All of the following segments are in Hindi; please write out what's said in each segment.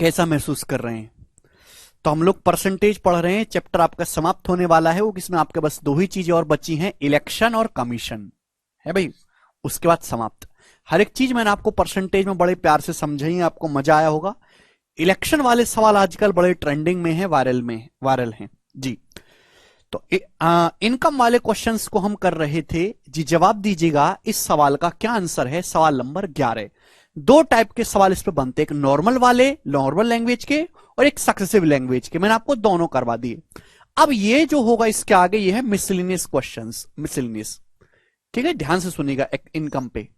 कैसा महसूस कर रहे हैं? तो हम लोग परसेंटेज पढ़ रहे हैं, चैप्टर आपका समाप्त होने वाला है, वो किसमें आपके बस दो ही चीजें और बची हैं, इलेक्शन और कमीशन है भाई, उसके बाद समाप्त। हर एक चीज मैंने आपको परसेंटेज में बड़े प्यार से समझाई, आपको मजा आया होगा। इलेक्शन वाले सवाल आजकल बड़े ट्रेंडिंग में है, वायरल हैं जी। तो इनकम वाले क्वेश्चंस को हम कर रहे थे जी। जवाब दीजिएगा इस सवाल का क्या आंसर है, सवाल नंबर 11। दो टाइप के सवाल इस पे बनते हैं, एक नॉर्मल वाले, नॉर्मल लैंग्वेज के, और एक सक्सेसिव लैंग्वेज के। मैंने आपको दोनों करवा दिए। अब ये जो होगा इसके आगे, ये है मिसलिनियस क्वेश्चंस, मिसलिनियस। ठीक है, ध्यान से सुनिएगा। इनकम पे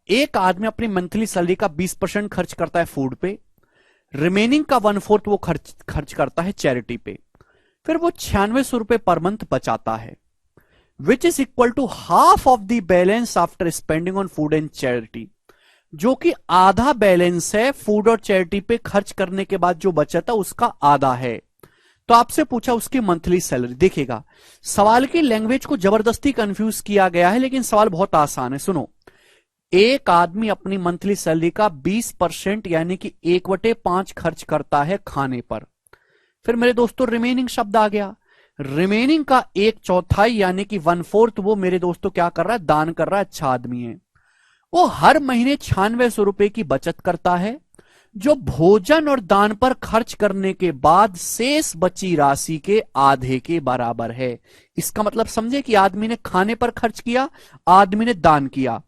एक आदमी अपनी मंथली सैलरी का 20% खर्च करता है फूड पे, रिमेनिंग का 1/4 वो खर्च करता है चैरिटी पे, फिर वो 9600 रुपए पर मंथ बचाता है, which is equal to half of the balance after spending on food and charity, जो कि आधा बैलेंस है फूड और चैरिटी पे खर्च करने के बाद जो बचत है उसका आधा है। तो आपसे पूछा उसकी मंथली सैलरी। देखिएगा सवाल की लैंग्वेज को जबरदस्ती कंफ्यूज किया गया है, लेकिन सवाल बहुत आसान है। सुनो, एक आदमी अपनी मंथली सैलरी का 20% यानी कि 1/5 खर्च करता है खाने पर। फिर मेरे दोस्तों रिमेनिंग शब्द आ गया, रिमेनिंग का 1/4 यानी कि 1/4 वो मेरे दोस्तों क्या कर रहा है, दान कर रहा है। अच्छा आदमी है वो, हर महीने 9600 रुपए की बचत करता है, जो भोजन और दान पर खर्च करने के बाद शेष बची राशि के आधे के बराबर है। इसका मतलब समझे कि आदमी ने खाने पर खर्च किया, आदमी ने दान किया,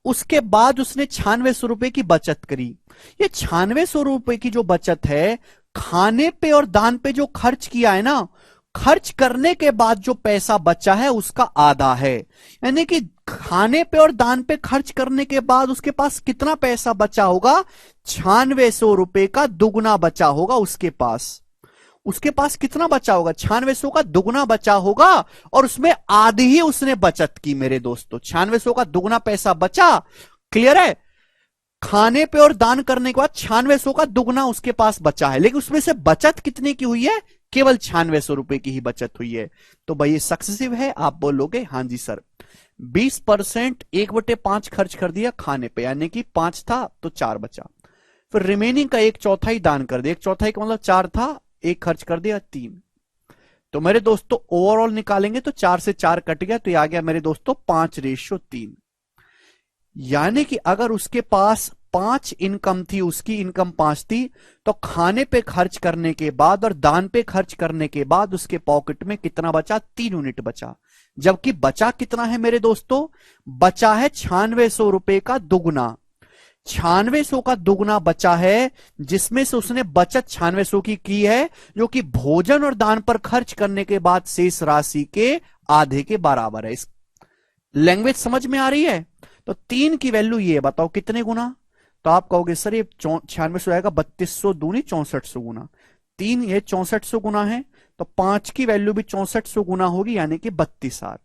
उसके बाद उसने 9600 रुपए की बचत करी। ये 9600 रुपए की जो बचत है, खाने पे और दान पे जो खर्च किया है ना, खर्च करने के बाद जो पैसा बचा है उसका आधा है। यानी कि खाने पे और दान पे खर्च करने के बाद उसके पास कितना पैसा बचा होगा, 9600 रुपए का दुगना बचा होगा उसके पास। उसके पास कितना बचा होगा, 9600 का दुगना बचा होगा, और उसमें आधी ही उसने बचत की मेरे दोस्तों। 9600 का दुगना पैसा बचा, क्लियर है? खाने पे और दान करने के बाद 9600 का दुगना उसके पास बचा है, लेकिन उसमें से बचत कितने की हुई है, केवल 9600 रुपए की ही बचत हुई है। तो भाई ये सक्सेसिव है। आप बोलोगे हाँ जी सर। 20% 1/5 खर्च कर दिया खाने पे, यानी कि 5 था तो 4 बचा, फिर रिमेनिंग का 1/4 दान कर दिया। 1/4 का मतलब 4 था, एक खर्च कर दिया 3। तो मेरे दोस्तों ओवरऑल निकालेंगे तो 4 से 4 कट गया, तो ये आ गया मेरे दोस्तों 5:3। यानी कि अगर उसके पास 5 इनकम थी, उसकी इनकम 5 थी, तो खाने पे खर्च करने के बाद और दान पे खर्च करने के बाद उसके पॉकेट में कितना बचा, 3 यूनिट बचा। जबकि बचा कितना है मेरे दोस्तों, बचा है 9600 रुपए का दुगना। 9600 का दुगना बचा है, जिसमें से उसने बचत 9600 की है, जो कि भोजन और दान पर खर्च करने के बाद शेष राशि के आधे के बराबर है। इस लैंग्वेज समझ में आ रही है? तो 3 की वैल्यू ये, बताओ कितने गुना। तो आप कहोगे सर ये 9600 आएगा, 3200 दूनी 6400 गुना। 3 ये 6400 गुना है, तो 5 की वैल्यू भी 6400 गुना होगी, यानी कि 32,000।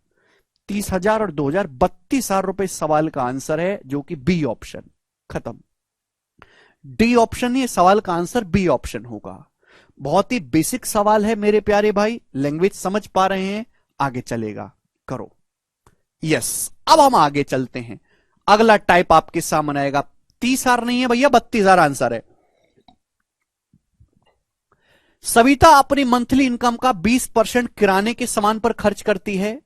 30,000 और 2,000, 32,000 रुपए सवाल का आंसर है, जो कि बी ऑप्शन। खत्म। डी ऑप्शन नहीं, सवाल का आंसर बी ऑप्शन होगा। बहुत ही बेसिक सवाल है मेरे प्यारे भाई, लैंग्वेज समझ पा रहे हैं? आगे चलेगा, करो यस। अब हम आगे चलते हैं। अगला टाइप आपके सामने आएगा। 30,000 नहीं है भैया, 32,000 आंसर है। सविता अपनी मंथली इनकम का 20% किराने के सामान पर खर्च करती है,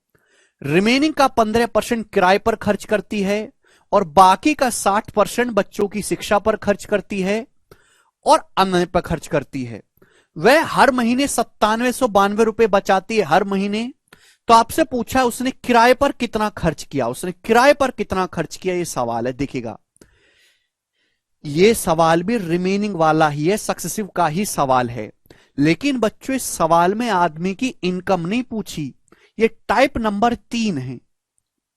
रिमेनिंग का 15% किराए पर खर्च करती है, और बाकी का 60% बच्चों की शिक्षा पर खर्च करती है और अन्य पर खर्च करती है। वह हर महीने 9792 रुपए बचाती है हर महीने। तो आपसे पूछा उसने किराए पर कितना खर्च किया, उसने किराए पर कितना खर्च किया, ये सवाल है। देखिएगा ये सवाल भी रिमेनिंग वाला ही है, सक्सेसिव का ही सवाल है, लेकिन बच्चों इस सवाल में आदमी की इनकम नहीं पूछी। ये टाइप नंबर 3 है।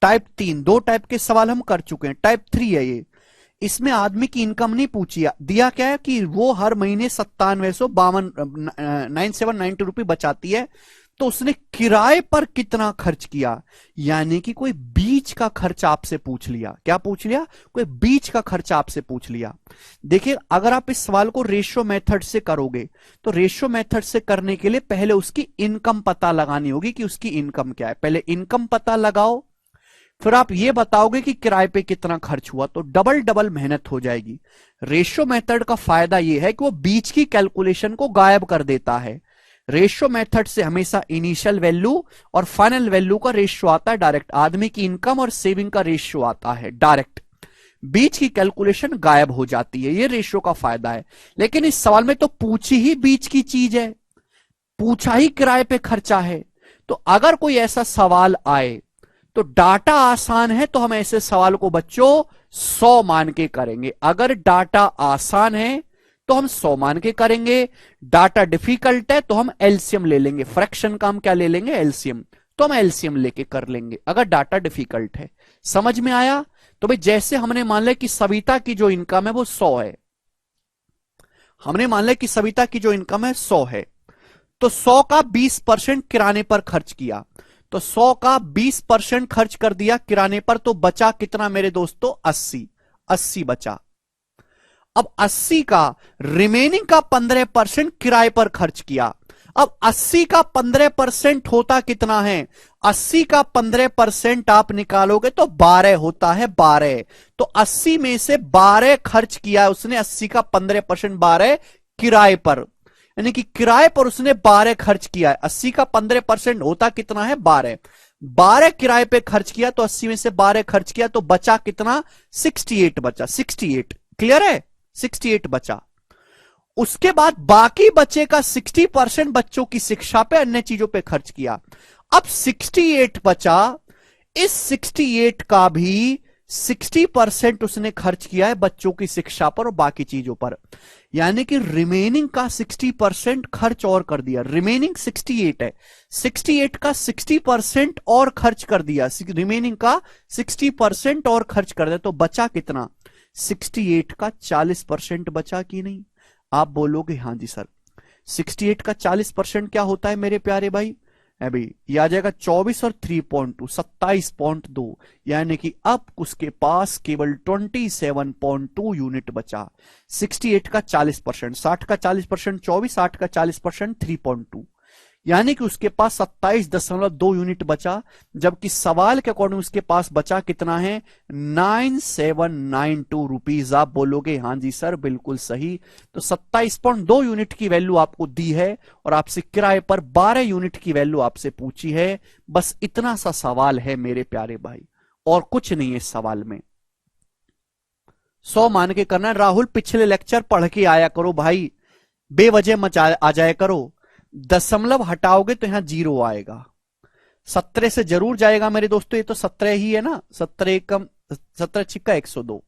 टाइप 3, 2 टाइप के सवाल हम कर चुके हैं, टाइप 3 है ये। इसमें आदमी की इनकम नहीं पूछी, दिया क्या है कि वो हर महीने 9792 रुपए बचाती है, तो उसने किराए पर कितना खर्च किया, यानी कि कोई बीच का खर्च आपसे पूछ लिया। क्या पूछ लिया, कोई बीच का खर्च आपसे पूछ लिया। देखिए अगर आप इस सवाल को रेशियो मेथड से करोगे, तो रेशियो मेथड से करने के लिए पहले उसकी इनकम पता लगानी होगी कि उसकी इनकम क्या है। पहले इनकम पता लगाओ, फिर आप ये बताओगे कि किराए पे कितना खर्च हुआ, तो डबल डबल मेहनत हो जाएगी। रेशियो मेथड का फायदा ये है कि वो बीच की कैलकुलेशन को गायब कर देता है। रेशियो मेथड से हमेशा इनिशियल वैल्यू और फाइनल वैल्यू का रेशियो आता है डायरेक्ट, आदमी की इनकम और सेविंग का रेशियो आता है डायरेक्ट, बीच की कैलकुलेशन गायब हो जाती है। ये रेशियो का फायदा है। लेकिन इस सवाल में तो पूछी ही बीच की चीज है, पूछा ही किराए पे खर्चा है। तो अगर कोई ऐसा सवाल आए तो डाटा आसान है तो हम ऐसे सवाल को बच्चों 100 मान के करेंगे। अगर डाटा आसान है तो हम 100 मान के करेंगे, डाटा डिफिकल्ट है तो हम एलसीएम ले लेंगे। फ्रैक्शन का हम क्या ले लेंगे? एलसीएम। तो हम एलसीएम लेके कर लेंगे अगर डाटा डिफिकल्ट है। समझ में आया? तो भाई जैसे हमने मान लिया कि सविता की जो इनकम है वो 100 है, हमने मान लिया कि सविता की जो इनकम है 100 है, तो 100 का 20% किराने पर खर्च किया, तो 100 का 20% खर्च कर दिया किराने पर, तो बचा कितना मेरे दोस्तों? 80। 80 बचा। अब 80 का रिमेनिंग का 15% किराए पर खर्च किया। अब 80 का 15% होता कितना है? 80 का 15% आप निकालोगे तो 12 होता है, 12। तो 80 में से 12 खर्च किया उसने, 80 का 15% 12 किराए पर, यानी कि किराए पर उसने 12 खर्च किया है। 80 का 15% होता कितना है? 12। 12 किराए पे खर्च किया तो 80 में से 12 खर्च किया तो बचा कितना? 68 बचा। 68 क्लियर है? 68 बचा। उसके बाद बाकी बचे का 60% बच्चों की शिक्षा पे अन्य चीजों पे खर्च किया। अब 68 बचा, इस 68 का भी 60% उसने खर्च किया है बच्चों की शिक्षा पर और बाकी चीजों पर, यानी कि रिमेनिंग का 60% खर्च और कर दिया। रिमेनिंग 68 है, 68 का 60% और खर्च कर दिया, रिमेनिंग का 60% और खर्च कर दिया, तो बचा कितना? 68 का 40% बचा कि नहीं? आप बोलोगे हाँ जी सर। 68 का 40% क्या होता है मेरे प्यारे भाई? अभी ये आ जाएगा 24 और 3.2 27.2, यानी कि अब उसके पास केवल 27.2 यूनिट बचा। 68 का 40%, 60 का 40% 24, 60 का 40% 3.2, यानी कि उसके पास 27.2 यूनिट बचा, जबकि सवाल के अकॉर्डिंग उसके पास बचा कितना है? 9792 रुपीज। आप बोलोगे हाँ जी सर बिल्कुल सही। तो 27.2 यूनिट की वैल्यू आपको दी है और आपसे किराए पर 12 यूनिट की वैल्यू आपसे पूछी है। बस इतना सा सवाल है मेरे प्यारे भाई, और कुछ नहीं है इस सवाल में। 100 मान के करना। राहुल पिछले लेक्चर पढ़ के आया करो भाई, बेवजह मत आ जाया करो। दशमलव हटाओगे तो यहां 0 आएगा। 17 से जरूर जाएगा मेरे दोस्तों, ये तो 17 ही है ना। 17 कम 17 छिक्का 102,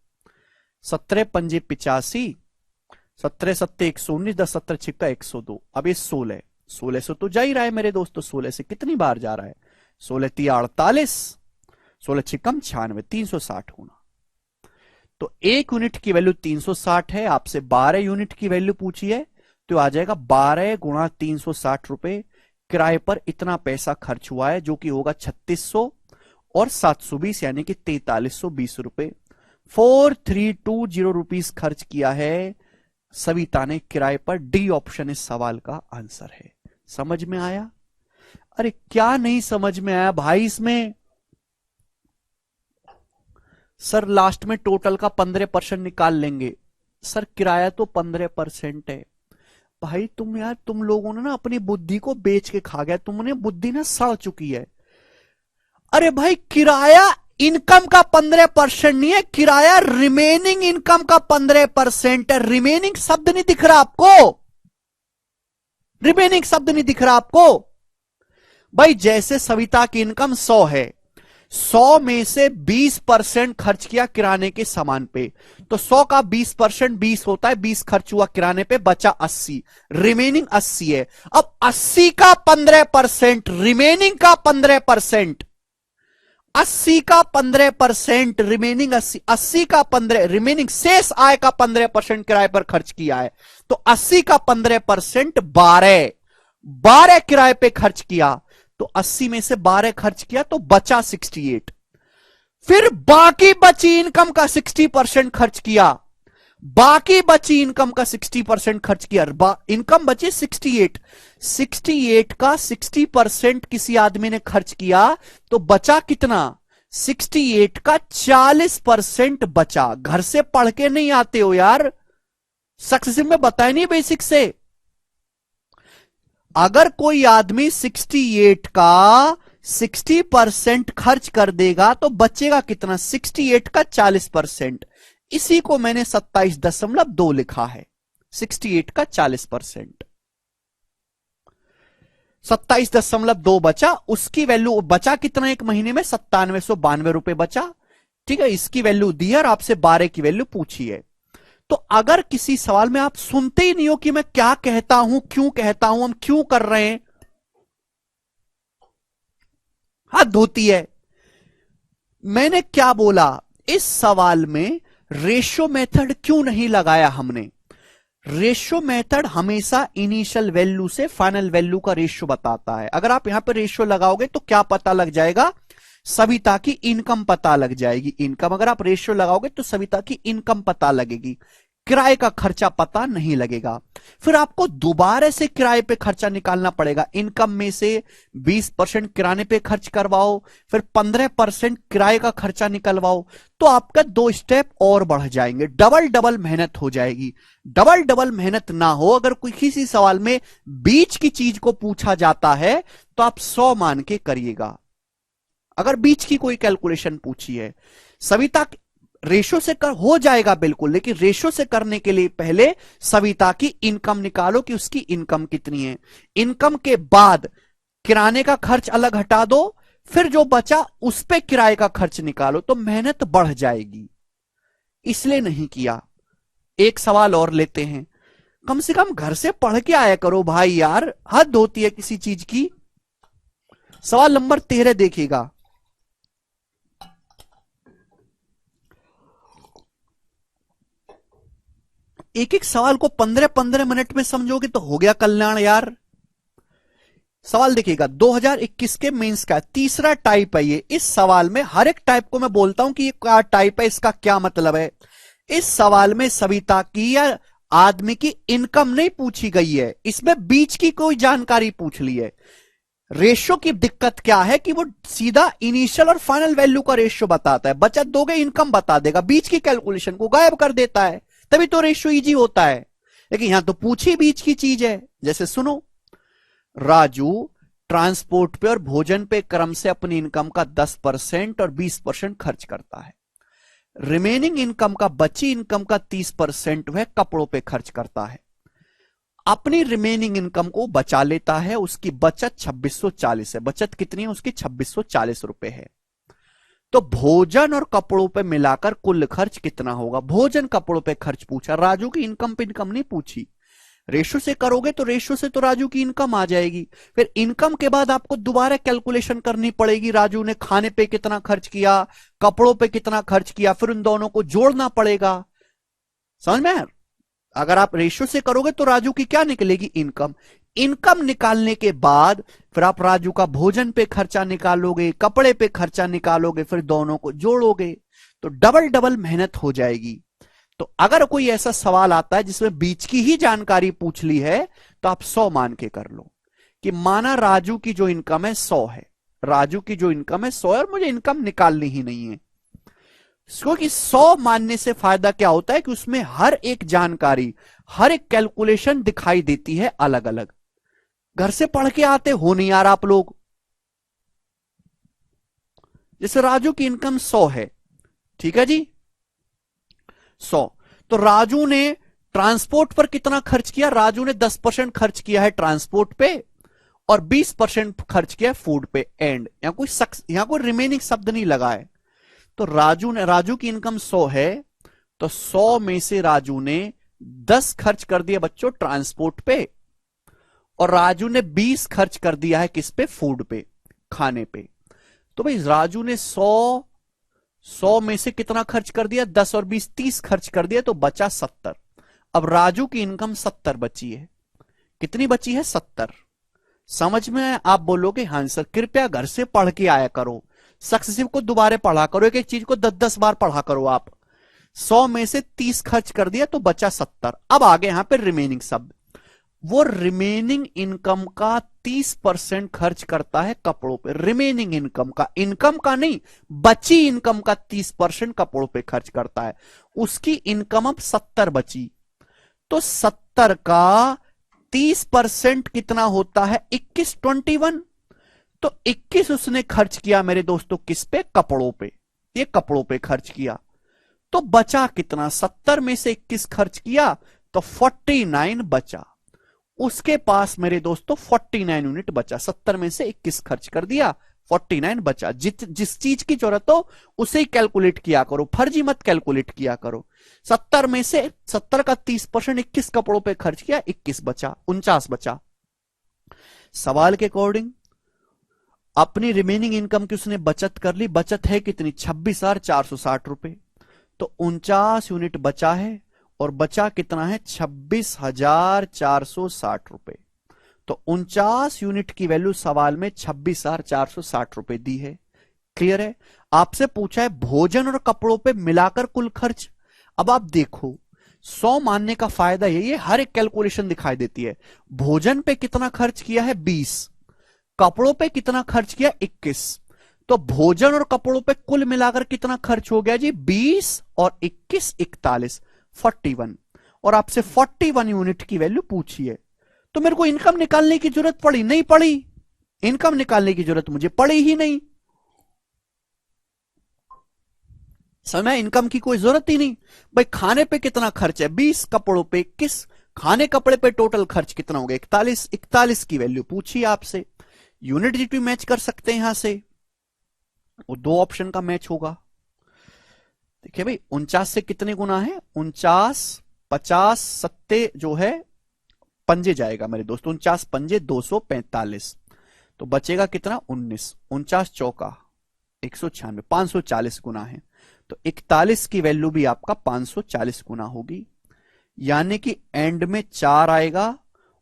17 पंजे 85, 17 सत्ते 119, 10 17 छिक्का 102। अब ये 16, 16 से तो जा ही रहा है मेरे दोस्तों। 16 से कितनी बार जा रहा है? 16 तिया 48, 16 छिक्कम 96, 360 होना। तो 1 यूनिट की वैल्यू 360 है, आपसे 12 यूनिट की वैल्यू पूछी है, तो आ जाएगा 12 गुणा 360 रुपए। किराए पर इतना पैसा खर्च हुआ है जो कि होगा 3600 और 720, यानी कि 4320 रुपए। 4320 रुपीस खर्च किया है सविता ने किराए पर। डी ऑप्शन इस सवाल का आंसर है। समझ में आया? अरे क्या नहीं समझ में आया भाई इसमें? सर लास्ट में टोटल का 15% निकाल लेंगे। सर किराया तो 15% है भाई। तुम यार, तुम लोगों ने ना अपनी बुद्धि को बेच के खा गया, तुमने बुद्धि ना सड़ चुकी है। अरे भाई किराया इनकम का 15% नहीं है, किराया रिमेनिंग इनकम का 15% है। रिमेनिंग शब्द नहीं दिख रहा आपको? रिमेनिंग शब्द नहीं दिख रहा आपको भाई? जैसे सविता की इनकम 100 है, 100 में से 20% खर्च किया किराने के सामान पे, तो 100 का 20% 20 होता है, 20 खर्च हुआ किराने पे, बचा 80, रिमेनिंग 80 है। अब 80 का 15%, रिमेनिंग का 15%, 80 का 15%, रिमेनिंग 80, 80 का 15, रिमेनिंग शेष आय का 15% किराए पर खर्च किया है, तो 80 का 15% 12, 12 किराए पे खर्च किया, तो 80 में से 12 खर्च किया तो बचा 68। फिर बाकी बची इनकम का 60% खर्च किया, बाकी बची इनकम का 60% खर्च किया, इनकम बची 68, 68 का 60% किसी आदमी ने खर्च किया तो बचा कितना? 68 का 40% बचा। घर से पढ़ के नहीं आते हो यार, सक्सेसिव में बताया नहीं बेसिक से। अगर कोई आदमी 68 का 60% खर्च कर देगा तो बचेगा कितना? 68 का 40%। इसी को मैंने 27.2 लिखा है। 68 का 40%, 27.2 बचा। उसकी वैल्यू बचा कितना एक महीने में? 9792 रुपए बचा। ठीक है, इसकी वैल्यू दी है और आपसे 12 की वैल्यू पूछी है। तो अगर किसी सवाल में आप सुनते ही नहीं हो कि मैं क्या कहता हूं, क्यों कहता हूं, हम क्यों कर रहे हैं, हद होती है। मैंने क्या बोला इस सवाल में? रेशो मेथड क्यों नहीं लगाया हमने? रेशो मेथड हमेशा इनिशियल वैल्यू से फाइनल वैल्यू का रेशो बताता है। अगर आप यहां पर रेशो लगाओगे तो क्या पता लग जाएगा? सविता की इनकम पता लग जाएगी। इनकम अगर आप रेशियो लगाओगे तो सविता की इनकम पता लगेगी, किराए का खर्चा पता नहीं लगेगा। फिर आपको दोबारा से किराए पे खर्चा निकालना पड़ेगा। इनकम में से 20% किराने पे खर्च करवाओ, फिर 15% किराए का खर्चा निकलवाओ, तो आपका 2 स्टेप और बढ़ जाएंगे। डबल डबल मेहनत हो जाएगी। डबल डबल मेहनत ना हो, अगर कोई किसी सवाल में बीच की चीज को पूछा जाता है तो आप 100 मान के करिएगा। अगर बीच की कोई कैलकुलेशन पूछी है, सविता रेशो से कर हो जाएगा बिल्कुल, लेकिन रेशो से करने के लिए पहले सविता की इनकम निकालो कि उसकी इनकम कितनी है। इनकम के बाद किराने का खर्च अलग हटा दो, फिर जो बचा उस पे किराए का खर्च निकालो, तो मेहनत बढ़ जाएगी। इसलिए नहीं किया। एक सवाल और लेते हैं। कम से कम घर से पढ़ के आया करो भाई यार, हद होती है किसी चीज की। सवाल नंबर 13 देखिएगा। एक एक सवाल को 15-15 मिनट में समझोगे तो हो गया कल्याण यार। सवाल देखिएगा 2021 के मेंस का तीसरा टाइप है ये। इस सवाल में हर एक टाइप को मैं बोलता हूं कि ये क्या टाइप है, इसका क्या मतलब है। इस सवाल में सविता की या आदमी की इनकम नहीं पूछी गई है, इसमें बीच की कोई जानकारी पूछ ली है। रेशो की दिक्कत क्या है कि वो सीधा इनिशियल और फाइनल वैल्यू का रेशो बताता है। बचत दोगे इनकम बता देगा, बीच की कैलकुलेशन को गायब कर देता है, तभी तो रेशो इजी होता है। लेकिन यहां तो पूछी बीच की चीज है। जैसे सुनो, राजू ट्रांसपोर्ट पे और भोजन पे क्रम से अपनी इनकम का 10% और 20% खर्च करता है। रिमेनिंग इनकम का, बची इनकम का 30% वह कपड़ों पे खर्च करता है। अपनी रिमेनिंग इनकम को बचा लेता है। उसकी बचत 2640 है। बचत कितनी है उसकी? 2640 रुपए है। तो भोजन और कपड़ों पे मिलाकर कुल खर्च कितना होगा? भोजन कपड़ों पे खर्च पूछा, राजू की इनकम पे इनकम नहीं पूछी। रेशो से करोगे तो रेशो से तो राजू की इनकम आ जाएगी। फिर इनकम के बाद आपको दोबारा कैलकुलेशन करनी पड़ेगी, राजू ने खाने पे कितना खर्च किया, कपड़ों पे कितना खर्च किया, फिर उन दोनों को जोड़ना पड़ेगा। समझ में? अगर आप रेशो से करोगे तो राजू की क्या निकलेगी? इनकम। इनकम निकालने के बाद फिर आप राजू का भोजन पे खर्चा निकालोगे, कपड़े पे खर्चा निकालोगे, फिर दोनों को जोड़ोगे, तो डबल डबल मेहनत हो जाएगी। तो अगर कोई ऐसा सवाल आता है जिसमें बीच की ही जानकारी पूछ ली है तो आप 100 मान के कर लो कि माना राजू की जो इनकम है 100 है, राजू की जो इनकम है 100 है और मुझे इनकम निकालनी ही नहीं है। क्योंकि 100 मानने से फायदा क्या होता है कि उसमें हर एक जानकारी, हर एक कैलकुलेशन दिखाई देती है अलग अलग। घर से पढ़ के आते हो नहीं यार आप लोग। जैसे राजू की इनकम 100 है, ठीक है जी, 100। तो राजू ने ट्रांसपोर्ट पर कितना खर्च किया? राजू ने 10% खर्च किया है ट्रांसपोर्ट पे और 20% खर्च किया फूड पे। एंड यहां कोई रिमेनिंग शब्द नहीं लगा है। तो राजू की इनकम 100 है, तो 100 में से राजू ने 10 खर्च कर दिया बच्चों ट्रांसपोर्ट पे, और राजू ने 20 खर्च कर दिया है किस पे? फूड पे, खाने पे। तो भाई राजू ने 100 में से कितना खर्च कर दिया? 10 और 20 30 खर्च कर दिया, तो बचा 70। अब राजू की इनकम 70 बची है। कितनी बची है? 70। समझ में? आप बोलोगे हां सर, कृपया घर से पढ़ के आया करो, सक्सेसिव को दोबारा पढ़ा करो, एक एक चीज को 10-10 बार पढ़ा करो आप। 100 में से 30 खर्च कर दिया तो बचा 70। अब आगे यहां पर रिमेनिंग शब्द। वो रिमेनिंग इनकम का 30% खर्च करता है कपड़ों पे। रिमेनिंग इनकम का नहीं, बची इनकम का 30% कपड़ों पे खर्च करता है। उसकी इनकम अब 70 बची, तो 70 का 30% कितना होता है? 21। तो 21 उसने खर्च किया मेरे दोस्तों किस पे? कपड़ों पे। ये कपड़ों पे खर्च किया, तो बचा कितना? 70 में से 21 खर्च किया तो 49 बचा। उसके पास मेरे दोस्तों 49 यूनिट बचा। 70 में से 21 खर्च कर दिया, 49 बचा। जिस चीज की जरूरत हो उसे ही कैलकुलेट किया करो, फर्जी मत कैलकुलेट किया करो। 70 में से 70 का 30%, 21 कपड़ों पे खर्च किया, 21 बचा, 49 बचा। सवाल के अकॉर्डिंग अपनी रिमेनिंग इनकम की उसने बचत कर ली। बचत है कितनी? 26,460 रुपए। तो 49 यूनिट बचा है, और बचा कितना है? 26,460 रुपए। तो 49 यूनिट की वैल्यू सवाल में 26,460 रुपए दी है। क्लियर है? आपसे पूछा है भोजन और कपड़ों पे मिलाकर कुल खर्च। अब आप देखो, 100 मानने का फायदा यही है, हर एक कैलकुलेशन दिखाई देती है। भोजन पे कितना खर्च किया है? 20। कपड़ों पे कितना खर्च किया? 21। तो भोजन और कपड़ों पे कुल मिलाकर कितना खर्च हो गया जी? 20 और 21, 41, 41। और आपसे 41 यूनिट की वैल्यू पूछी है, तो मेरे को इनकम निकालने की जरूरत पड़ी? नहीं पड़ी। इनकम निकालने की जरूरत मुझे पड़ी ही नहीं। समय इनकम की कोई जरूरत ही नहीं। भाई खाने पे कितना खर्च है? 20, कपड़ों पे 21। खाने कपड़े पे टोटल खर्च कितना हो गया? 41। 41 की वैल्यू पूछी आपसे। यूनिट जीटी मैच कर सकते हैं यहां से, वो दो ऑप्शन का मैच होगा। देखिए भाई 49 से कितने गुना है? 49, 50 सत्ते जो है पंजे जाएगा मेरे दोस्तों, 49 पंजे 245। तो बचेगा कितना? 19। 49 चौका 196, 540 गुना है। तो 41 की वैल्यू भी आपका 540 गुना होगी, यानी कि एंड में 4 आएगा,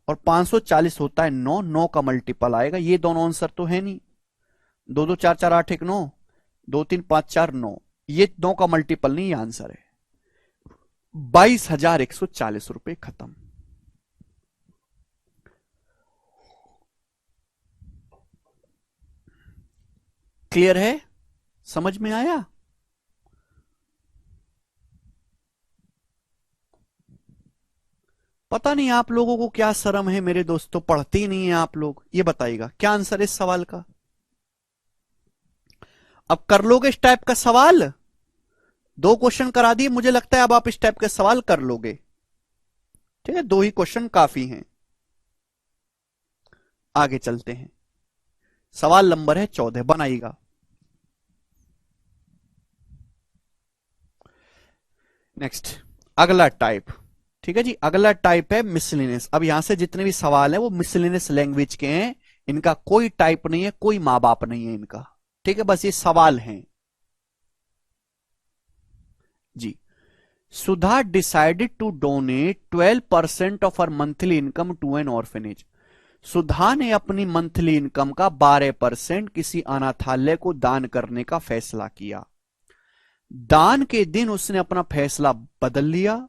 और 540 होता है 9, 9 का मल्टीपल आएगा। ये दोनों आंसर तो है नहीं, 2 2 4 4 8 1 9, 2 3 5 4 9, ये 9 का मल्टीपल नहीं, ये आंसर है। 22,140 रुपए खत्म। क्लियर है? समझ में आया? पता नहीं आप लोगों को क्या शर्म है मेरे दोस्तों, पढ़ते ही नहीं है आप लोग। ये बताइएगा क्या आंसर है इस सवाल का? अब कर लोगे इस टाइप का सवाल? 2 क्वेश्चन करा दिए, मुझे लगता है अब आप इस टाइप के सवाल कर लोगे। ठीक है, 2 ही क्वेश्चन काफी हैं। आगे चलते हैं। सवाल नंबर है 14, बनाइएगा। नेक्स्ट, अगला टाइप। ठीक है जी, अगला टाइप है मिसलिनियस। अब यहां से जितने भी सवाल है वो मिसलिनियस लैंग्वेज के हैं। इनका कोई टाइप नहीं है, कोई मां बाप नहीं है इनका। ठीक है, बस ये सवाल हैं जी। Sudha decided to donate 12% of her monthly income to an orphanage. Sudha ने अपनी मंथली इनकम का 12% किसी अनाथालय को दान करने का फैसला किया। दान के दिन उसने अपना फैसला बदल लिया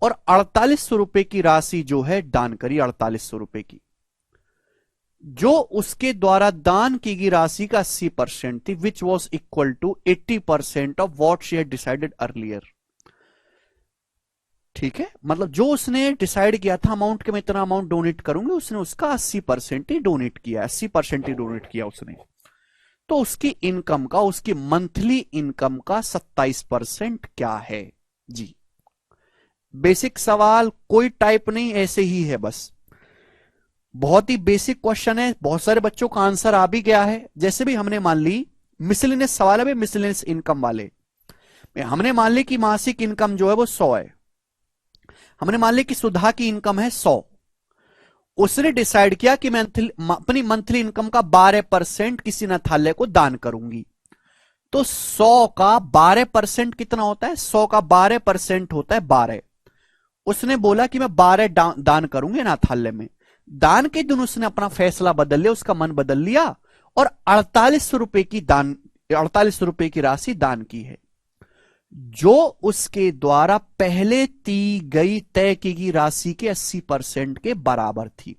और 4800 रुपए की राशि जो है दान करी। 4800 रुपए की, जो उसके द्वारा दान की गई राशि का 80% थी, which was equal to 80% of what she had decided earlier. ठीक है, मतलब जो उसने डिसाइड किया था अमाउंट के मैं इतना अमाउंट डोनेट करूंगी, उसने उसका 80% ही डोनेट किया। 80% ही डोनेट किया उसने। तो उसकी इनकम का, उसकी मंथली इनकम का 27% क्या है जी? बेसिक सवाल, कोई टाइप नहीं, ऐसे ही है बस। बहुत ही बेसिक क्वेश्चन है, बहुत सारे बच्चों का आंसर आ भी गया है। जैसे भी हमने मान ली मिसलेनियस सवाल है, मिसलेनियस इनकम वाले हमने मान ली कि मासिक इनकम जो है वो 100 है। हमने मान ली कि सुधा की इनकम है 100। उसने डिसाइड किया कि मैं अपनी मंथली इनकम का 12% किसी अनाथालय को दान करूंगी। तो 100 का 12% कितना होता है? 100 का 12% होता है 12। उसने बोला कि मैं 12 दान करूंगी अनाथालय में। दान के दिन उसने अपना फैसला बदल लिया, उसका मन बदल लिया, और 4800 रुपए की राशि दान की है। जो उसके द्वारा पहले तय की गई राशि के 80% के बराबर थी।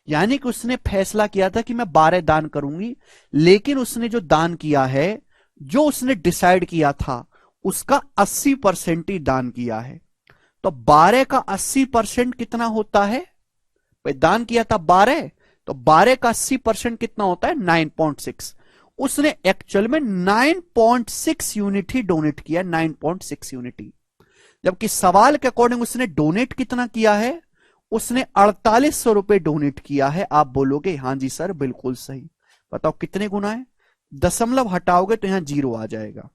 यानी कि उसने फैसला किया था कि मैं 12 दान करूंगी, लेकिन उसने जो दान किया है, जो उसने डिसाइड किया था, उसका 80% ही दान किया है। तो 12 का 80% कितना होता है भाई? दान किया था 12, तो 12 का 80% कितना होता है? 9.6। उसने एक्चुअल में 9.6 यूनिट ही डोनेट किया, 9.6 यूनिट ही। जबकि सवाल के अकॉर्डिंग उसने डोनेट कितना किया है? उसने 4800 रुपए डोनेट किया है। आप बोलोगे हां जी सर बिल्कुल सही। बताओ कितने गुना है? दशमलव हटाओगे तो यहां 0 आ जाएगा।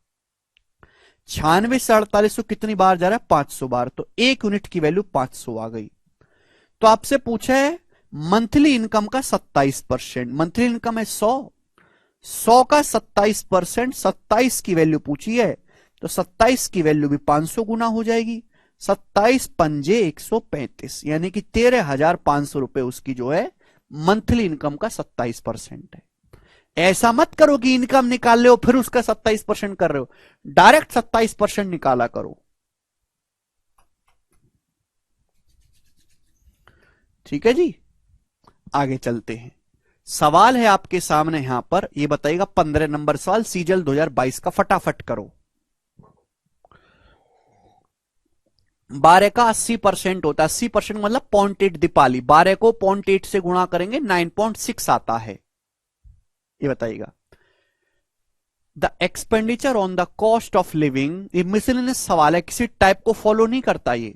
96 से 4800 कितनी बार जा रहा है? 500 बार। तो 1 यूनिट की वैल्यू 500 आ गई। तो आपसे पूछा है मंथली इनकम का 27%। मंथली इनकम है 100 का 27%, 27 की वैल्यू पूछी है, तो 27 की वैल्यू भी 500 गुना हो जाएगी। 27 पंजे 135, यानी कि 13,500 रुपए उसकी जो है मंथली इनकम का 27% है। ऐसा मत करो कि इनकम निकाल ले हो फिर उसका 27% कर रहे हो, डायरेक्ट 27% निकाला करो। ठीक है जी, आगे चलते हैं। सवाल है आपके सामने यहां पर, ये बताइएगा 15 नंबर सवाल सीजल 2022 का, फटाफट करो। 12 का 80% होता है, 80% मतलब 0.8 दीपाली, 12 को 0.8 से गुणा करेंगे 9.6 आता है। ये बताइएगा the expenditure on the cost of living, ये मिसलेनियस सवाल है, किसी टाइप को फॉलो नहीं करता ये।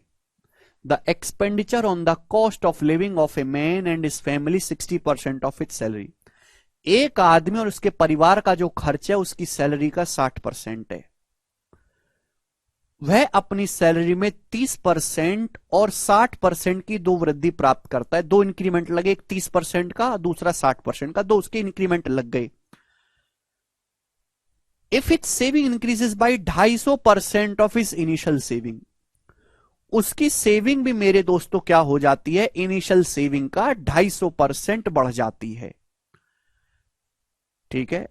The expenditure on the cost of living of a man and his family 60% of its salary. एक आदमी और उसके परिवार का जो खर्च है उसकी सैलरी का 60% है। वह अपनी सैलरी में 30% और 60% की दो वृद्धि प्राप्त करता है। दो इंक्रीमेंट लगे, एक 30% का, दूसरा 60% का, दो उसके इंक्रीमेंट लग गए। If it saving increases by 250% of is initial saving, उसकी सेविंग भी मेरे दोस्तों क्या हो जाती है? इनिशियल सेविंग का 250% बढ़ जाती है। ठीक है,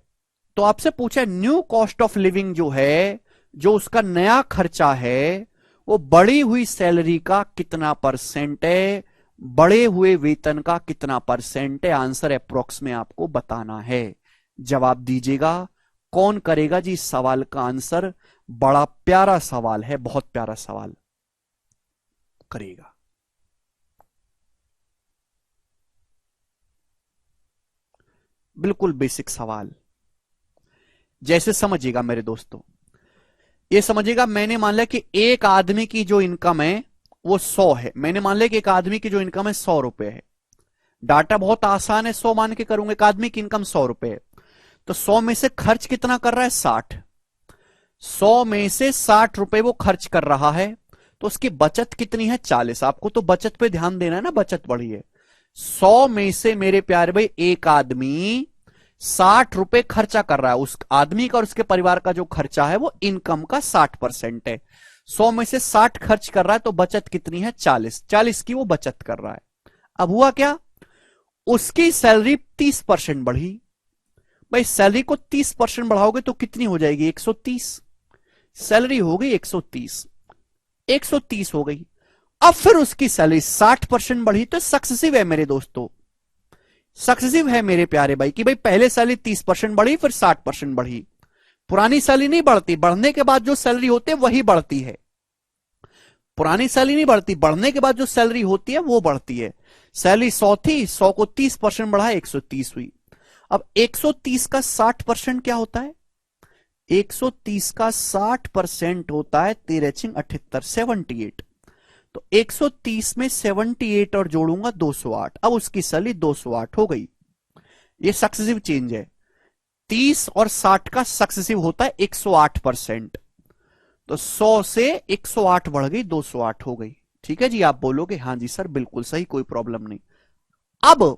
तो आपसे पूछा न्यू कॉस्ट ऑफ लिविंग जो है, जो उसका नया खर्चा है, वो बढ़ी हुई सैलरी का कितना परसेंट है, बढ़े हुए वेतन का कितना परसेंट है? आंसर अप्रोक्स में आपको बताना है। जवाब दीजिएगा। कौन करेगा जी इस सवाल का आंसर? बड़ा प्यारा सवाल है, बहुत प्यारा सवाल करेगा। बिल्कुल बेसिक सवाल। जैसे समझिएगा मेरे दोस्तों, ये समझिएगा, मैंने मान लिया कि एक आदमी की जो इनकम है वो 100 है। मैंने मान लिया कि एक आदमी की जो इनकम है 100 रुपए है। डाटा बहुत आसान है, 100 मान के करूंगा। एक आदमी की इनकम 100 रुपए है, तो 100 में से खर्च कितना कर रहा है? 60। 100 में से 60 रुपए वो खर्च कर रहा है, तो उसकी बचत कितनी है? 40। आपको तो बचत पे ध्यान देना है ना, बचत बढ़ी है। 100 में से मेरे प्यारे भाई एक आदमी 60 रुपए खर्चा कर रहा है। उस आदमी का और उसके परिवार का जो खर्चा है वो इनकम का 60% है। 100 में से 60 खर्च कर रहा है, तो बचत कितनी है? 40। 40 की वो बचत कर रहा है। अब हुआ क्या? उसकी सैलरी 30% बढ़ी। भाई सैलरी को 30% बढ़ाओगे तो कितनी हो जाएगी? 130। सैलरी हो गई 130, 130 हो गई। अब फिर उसकी सैलरी 60% बढ़ी, तो सक्सेसिव है मेरे दोस्तों, सक्सेसिव है मेरे प्यारे भाई कि भाई पहले सैलरी 30% बढ़ी, फिर 60% बढ़ी। पुरानी सैलरी नहीं बढ़ती, बढ़ने के बाद जो सैलरी होती है वही बढ़ती है। पुरानी सैलरी नहीं बढ़ती, बढ़ने के बाद जो सैलरी होती है वो बढ़ती है। सैलरी 100 थी, 100 को 30% बढ़ा, 130 हुई। अब 130 का 60% क्या होता है? 130 का 60% होता है 13×78, 78। तो 130 में 78 और जोड़ूंगा 208। अब उसकी सैलरी 208 हो गई। ये सक्सेसिव चेंज है। 30 और 60 का सक्सेसिव होता है 108%। तो 100 से 108 बढ़ गई, 208 हो गई। ठीक है जी, आप बोलोगे हां जी सर बिल्कुल सही, कोई प्रॉब्लम नहीं। अब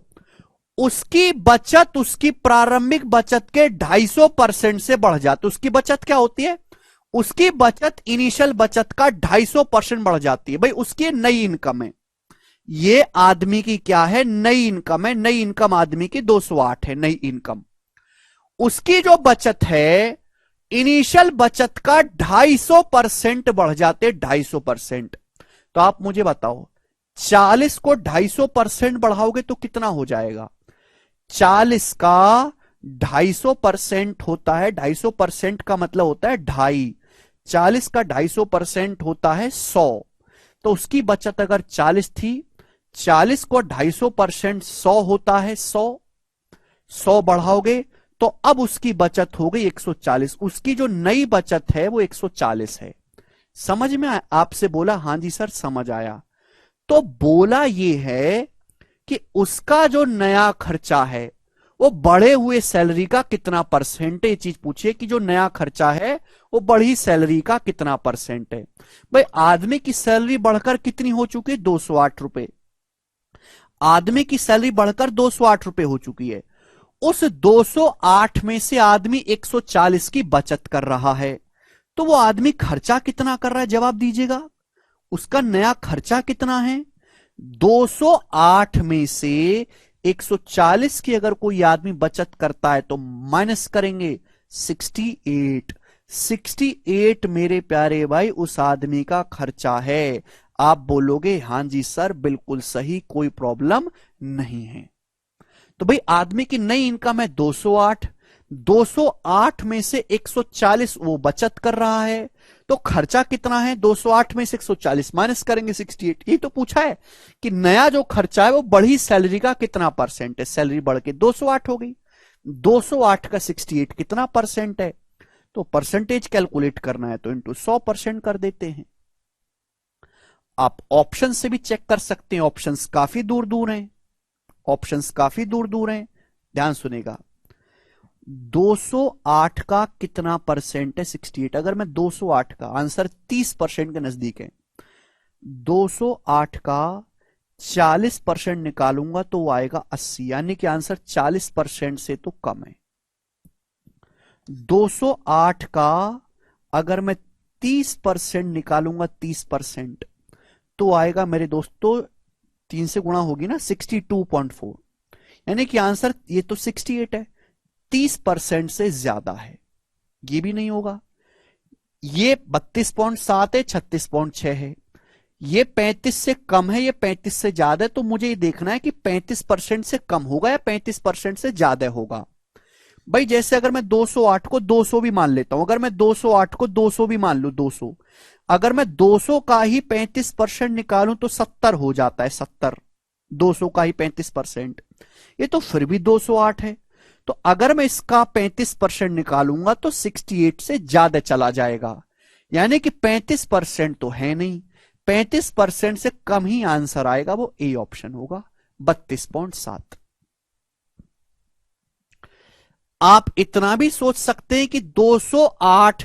उसकी बचत, उसकी प्रारंभिक बचत के 250% से बढ़ जाती। उसकी बचत क्या होती है? उसकी बचत इनिशियल बचत का 250% बढ़ जाती है। भाई उसकी नई इनकम है, ये आदमी की क्या है? नई इनकम है। नई इनकम आदमी की 208 है नई इनकम। उसकी जो बचत है इनिशियल बचत का 250% बढ़ जाते, 250%। तो आप मुझे बताओ 40 को 250% बढ़ाओगे तो कितना हो जाएगा? 40 का 250% होता है, 250% का मतलब होता है ढाई। 40 का 250% होता है 100। तो उसकी बचत अगर 40 थी, 40 को 250% 100 होता है 100। 100 बढ़ाओगे तो अब उसकी बचत हो गई 140। उसकी जो नई बचत है वो 140 है। समझ में आपसे बोला हां जी सर समझ आया। तो बोला ये है कि उसका जो नया खर्चा है वो बढ़े हुए सैलरी का कितना परसेंट है। ये चीज पूछिए कि जो नया खर्चा है वो बढ़ी सैलरी का कितना परसेंट है। भाई आदमी की सैलरी बढ़कर कितनी हो चुकी है? 208 रुपए। आदमी की सैलरी बढ़कर 208 रुपए हो चुकी है। उस 208 में से आदमी 140 की बचत कर रहा है। तो वो आदमी खर्चा कितना कर रहा है? जवाब दीजिएगा। उसका नया खर्चा कितना है? 208 में से 140 की अगर कोई आदमी बचत करता है तो माइनस करेंगे 68। 68 मेरे प्यारे भाई उस आदमी का खर्चा है। आप बोलोगे हां जी सर बिल्कुल सही, कोई प्रॉब्लम नहीं है। तो भाई आदमी की नई इनकम है 208। 208 में से 140 वो बचत कर रहा है। तो खर्चा कितना है? 208 में से 140 माइनस करेंगे 68। ये तो पूछा है कि नया जो खर्चा है वो बढ़ी सैलरी का कितना परसेंट है। सैलरी बढ़ के 208 हो गई। 208 का 68 कितना परसेंट है? तो परसेंटेज कैलकुलेट करना है तो इंटू 100% कर देते हैं। आप ऑप्शन से भी चेक कर सकते हैं, ऑप्शंस काफी दूर दूर हैं। ऑप्शंस काफी दूर दूर हैं। ध्यान सुनेगा। 208 का कितना परसेंट है? 68। अगर मैं 208 का आंसर 30% के नजदीक है, 208 का 40% निकालूंगा तो वो आएगा 80, यानी कि आंसर 40% से तो कम है। 208 का अगर मैं 30% निकालूंगा, 30% तो आएगा मेरे दोस्तों, 3 से गुणा होगी ना, 62.4। यानी कि आंसर ये तो 68 है, 30% से ज्यादा है। ये भी नहीं होगा। ये 32.7 है, 36.6 है। ये 35 से कम है, ये 35 से ज्यादा है। तो मुझे ये देखना है कि 35% से कम होगा या 35% से ज्यादा होगा। भाई जैसे अगर मैं 208 को 200 भी मान लेता हूं, अगर मैं 208 को 200 भी मान लू, 200, अगर मैं 200 का ही 35% निकालूं तो 70 हो जाता है, 70। 200 का ही 35%, ये तो फिर भी 208 है। तो अगर मैं इसका 35% निकालूंगा तो 68 से ज्यादा चला जाएगा। यानी कि 35% तो है नहीं, 35% से कम ही आंसर आएगा, वो ए ऑप्शन होगा, 32.7। आप इतना भी सोच सकते हैं कि 208,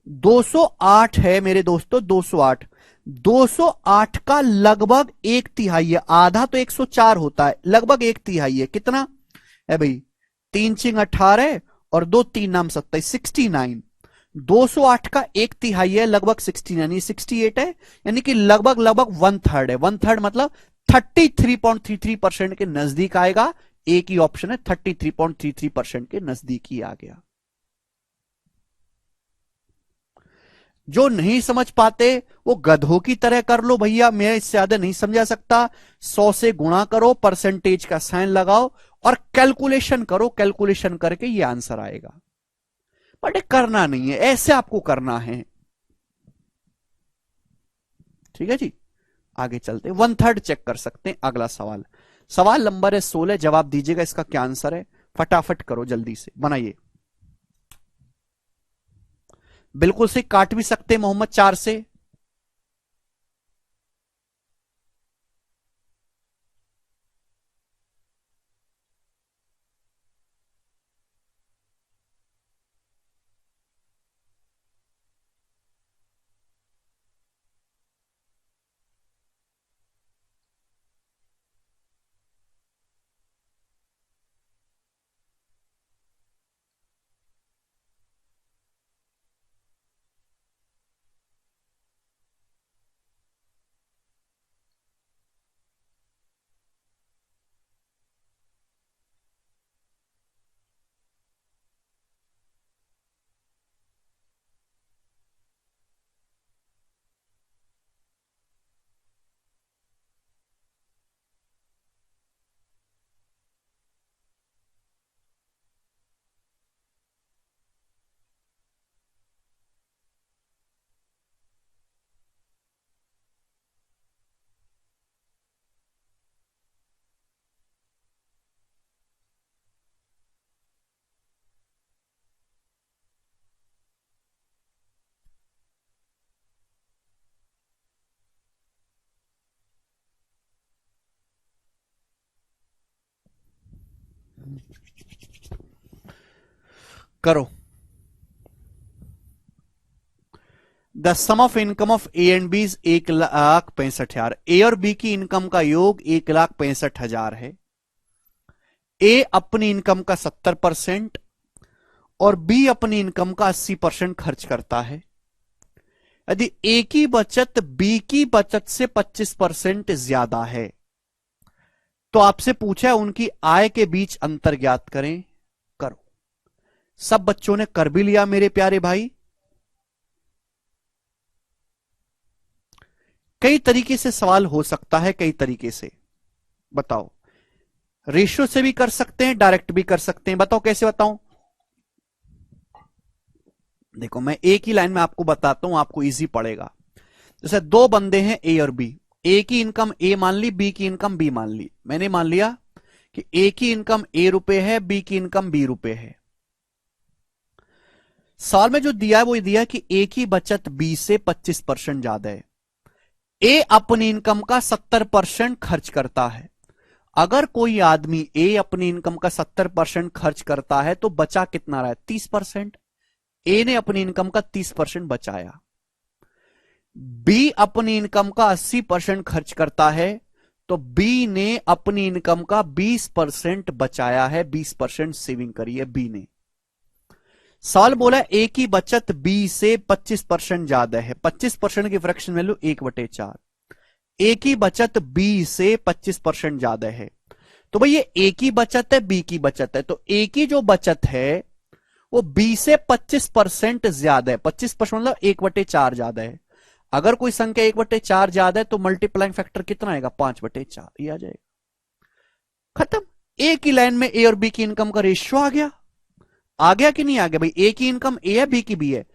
208 है मेरे दोस्तों, 208। 208 का लगभग एक तिहाई है, आधा तो 104 होता है, लगभग एक तिहाई है। कितना है भाई? 3 × 8 = 18 और 2 3 × 9 = 27, 69। 208 का एक तिहाई है, लगभग 69 यानी 68 है। यानी कि लगभग लगभग 1/3 है। 1/3 मतलब 33.33% के नजदीक आएगा। एक ही ऑप्शन है, 33.33% के नजदीक ही आ गया। जो नहीं समझ पाते वो गधों की तरह कर लो भैया, मैं इससे ज्यादा नहीं समझा सकता। 100 से गुणा करो, परसेंटेज का साइन लगाओ और कैलकुलेशन करो, कैलकुलेशन करके ये आंसर आएगा। बट ये करना नहीं है, ऐसे आपको करना है। ठीक है जी, आगे चलते 1/3 चेक कर सकते हैं। अगला सवाल, सवाल नंबर है 16। जवाब दीजिएगा इसका क्या आंसर है। फटाफट करो, जल्दी से बनाइए। बिल्कुल से काट भी सकते हैं मोहम्मद 4 से। करो। The sum of income of A and B is 1,65,000। A और बी की इनकम का योग 1,65,000 है। ए अपनी इनकम का 70% और बी अपनी इनकम का 80% खर्च करता है। यदि ए की बचत बी की बचत से 25% ज्यादा है तो आपसे पूछा है उनकी आय के बीच अंतर ज्ञात करें। करो। सब बच्चों ने कर भी लिया मेरे प्यारे भाई। कई तरीके से सवाल हो सकता है, कई तरीके से। बताओ, रेशियो से भी कर सकते हैं, डायरेक्ट भी कर सकते हैं। बताओ कैसे बताऊं। देखो मैं एक ही लाइन में आपको बताता हूं, आपको इजी पड़ेगा। जैसे दो बंदे हैं ए और बी। ए की इनकम ए मान ली, बी की इनकम बी मान ली। मैंने मान लिया कि ए की इनकम ए रुपए है, बी की इनकम बी रुपए है। साल में जो दिया है वो दिया है कि ए की बचत बी से 25% ज्यादा है। ए अपनी इनकम का 70% खर्च करता है। अगर कोई आदमी ए अपनी इनकम का 70% खर्च करता है तो बचा कितना रहा है? 30%। ए ने अपनी इनकम का 30% बचाया। बी अपनी इनकम का 80% खर्च करता है तो बी ने अपनी इनकम का 20% बचाया है, 20% सेविंग करी है बी ने। सवाल बोला ए की बचत बी से 25% ज्यादा है। 25% की फ्रैक्शन वैल्यू 1/4। ए की बचत बी से 25% ज्यादा है तो भाई ये ए की बचत है, बी की बचत है। तो ए की जो बचत है वो बी से 25% ज्यादा है। 25% मतलब 1/4 ज्यादा है। अगर कोई संख्या 1/4 ज्यादा है तो मल्टीप्लाइंग फैक्टर कितना आएगा? 5/4 ये आ जाएगा। खत्म। ए की लाइन में ए और बी की इनकम का रेशियो आ गया। आ गया कि नहीं आ गया भाई? ए की इनकम ए है, बी की बी है।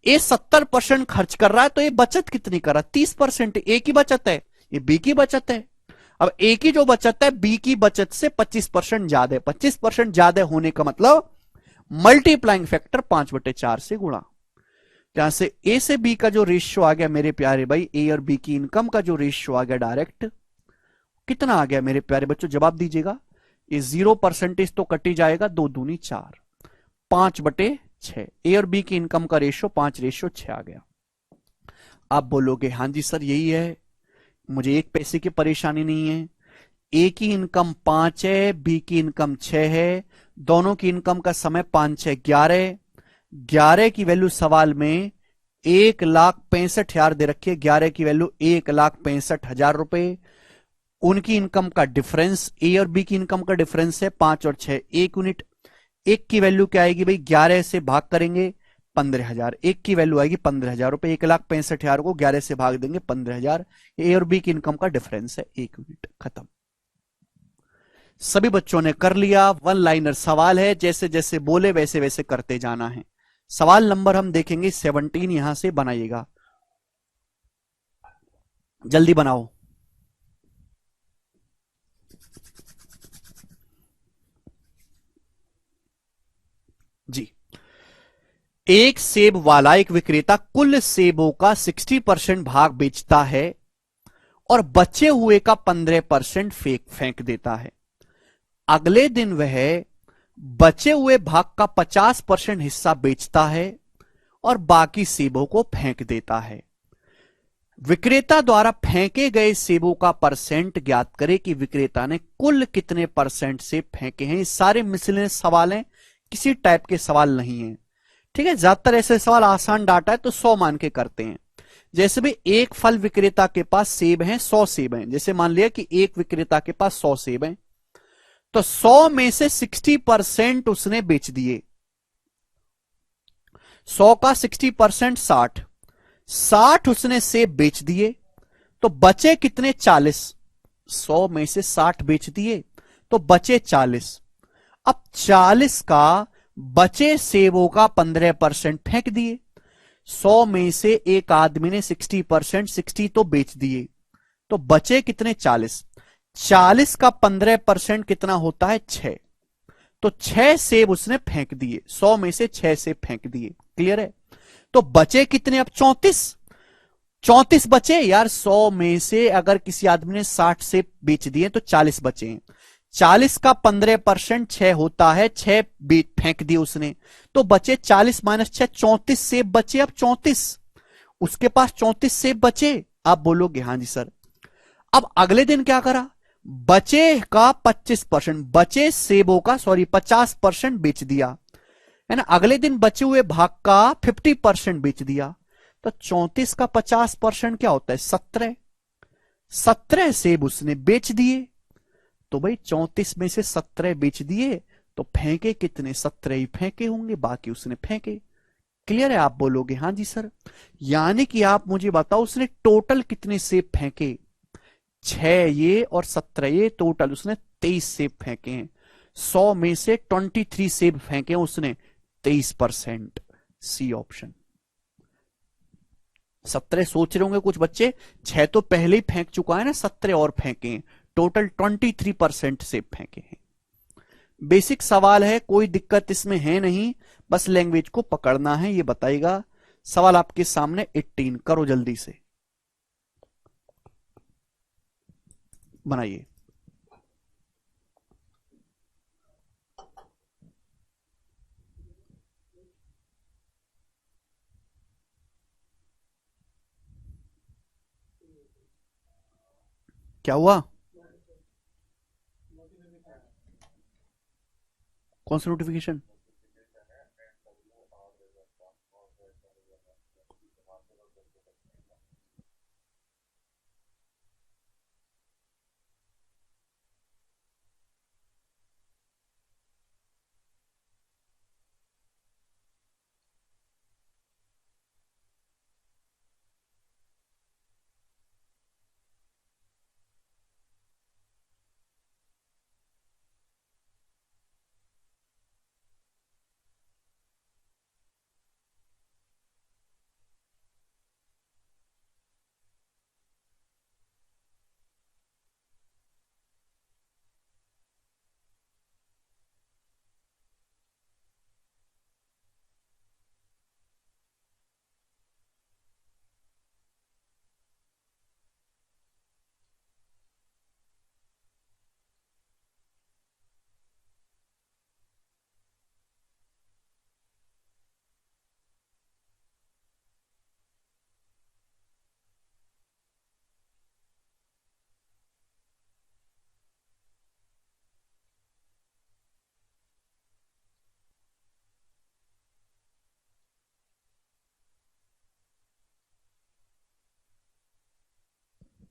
ए 70% खर्च कर रहा है तो ये बचत कितनी कर रहा है? 30%। ए की बचत है, ये बी की बचत है। अब ए की जो बचत है बी की बचत से 25% ज्यादा है। 25% ज्यादा होने का मतलब मल्टीप्लाइंग फैक्टर 5/4 से गुणा। यहां से ए से बी का जो रेशियो आ गया मेरे प्यारे भाई, ए और बी की इनकम का जो रेशियो आ गया डायरेक्ट, कितना आ गया मेरे प्यारे बच्चों? जवाब दीजिएगा। ये 0% तो कटी जाएगा, 2 दूनी 4, 5/6। ए और बी की इनकम का रेशियो 5/6 आ गया। आप बोलोगे हां जी सर यही है, मुझे एक पैसे की परेशानी नहीं है। ए की इनकम 5 है, बी की इनकम 6 है। दोनों की इनकम का समय 5 6 11। 11 की वैल्यू सवाल में 1,65,000 दे रखी है। 11 की वैल्यू 1,65,000 रुपए। उनकी इनकम का डिफरेंस, ए और बी की इनकम का डिफरेंस है 5 और 6, 1 यूनिट। एक की वैल्यू क्या आएगी भाई? 11 से भाग करेंगे 15,000। एक की वैल्यू आएगी 15,000 रुपए। 1,65,000 को 11 से भाग देंगे 15,000। ए और बी की इनकम का डिफरेंस है 1 यूनिट। खत्म। सभी बच्चों ने कर लिया। वन लाइनर सवाल है, जैसे जैसे बोले वैसे वैसे करते जाना है। सवाल नंबर हम देखेंगे 17, यहां से बनाइएगा, जल्दी बनाओ जी। एक सेब वाला एक विक्रेता कुल सेबों का 60% भाग बेचता है और बचे हुए का 15% फेंक देता है। अगले दिन वह बचे हुए भाग का 50% हिस्सा बेचता है और बाकी सेबों को फेंक देता है। विक्रेता द्वारा फेंके गए सेबों का परसेंट ज्ञात करें कि विक्रेता ने कुल कितने परसेंट सेब फेंके हैं। ये सारे मिसलेनियस सवाल हैं, किसी टाइप के सवाल नहीं है। ठीक है, ज्यादातर ऐसे सवाल आसान डाटा है तो 100 मान के करते हैं। जैसे भी एक फल विक्रेता के पास सेब हैं, 100 सेब हैं। जैसे मान लिया कि एक विक्रेता के पास 100 सेब हैं तो 100 में से 60% उसने बेच दिए। 100 का 60% 60, 60 उसने सेब बेच दिए तो बचे कितने? 40। 100 में से 60 बेच दिए तो बचे 40। अब 40 का बचे सेबों का 15% फेंक दिए। 100 में से एक आदमी ने 60%, 60 तो बेच दिए तो बचे कितने? 40। 40 का 15% कितना होता है? 6। तो 6 सेब उसने फेंक दिए। 100 में से 6 सेब फेंक दिए। क्लियर है? तो बचे कितने? अब 34। 34 बचे यार। 100 में से अगर किसी आदमी ने 60 सेब बेच दिए तो 40 बचे हैं। 40 का 15% 6 होता है, 6 फेंक दिए उसने, तो बचे 40 माइनस 6, 34 सेब बचे। अब 34, उसके पास 34 सेब बचे। आप बोलोगे हाँ जी सर। अब अगले दिन क्या करा, बचे का 25%, बचे सेबों का, सॉरी 50% बेच दिया, है ना। अगले दिन बचे हुए भाग का 50% बेच दिया। तो 34 का 50% क्या होता है, 17। 17 सेब उसने बेच दिए। तो भाई 34 में से 17 बेच दिए, तो फेंके कितने, 17 ही फेंके होंगे, बाकी उसने फेंके। क्लियर है। आप बोलोगे हाँ जी सर। यानी कि आप मुझे बताओ उसने टोटल कितने सेब फेंके, 6 ये और 17 ये, टोटल उसने 23 सेब फेंके हैं। 100 में से 23 सेब फेंके उसने, 23%। C option. 17 सोच रहे होंगे कुछ बच्चे, 6 तो पहले ही फेंक चुका है ना, 17 और फेंके हैं, टोटल 23% सेब फेंके हैं। बेसिक सवाल है, कोई दिक्कत इसमें है नहीं, बस लैंग्वेज को पकड़ना है। ये बताइएगा सवाल आपके सामने 18, करो जल्दी से बनाइए। क्या हुआ, कौन सा नोटिफिकेशन।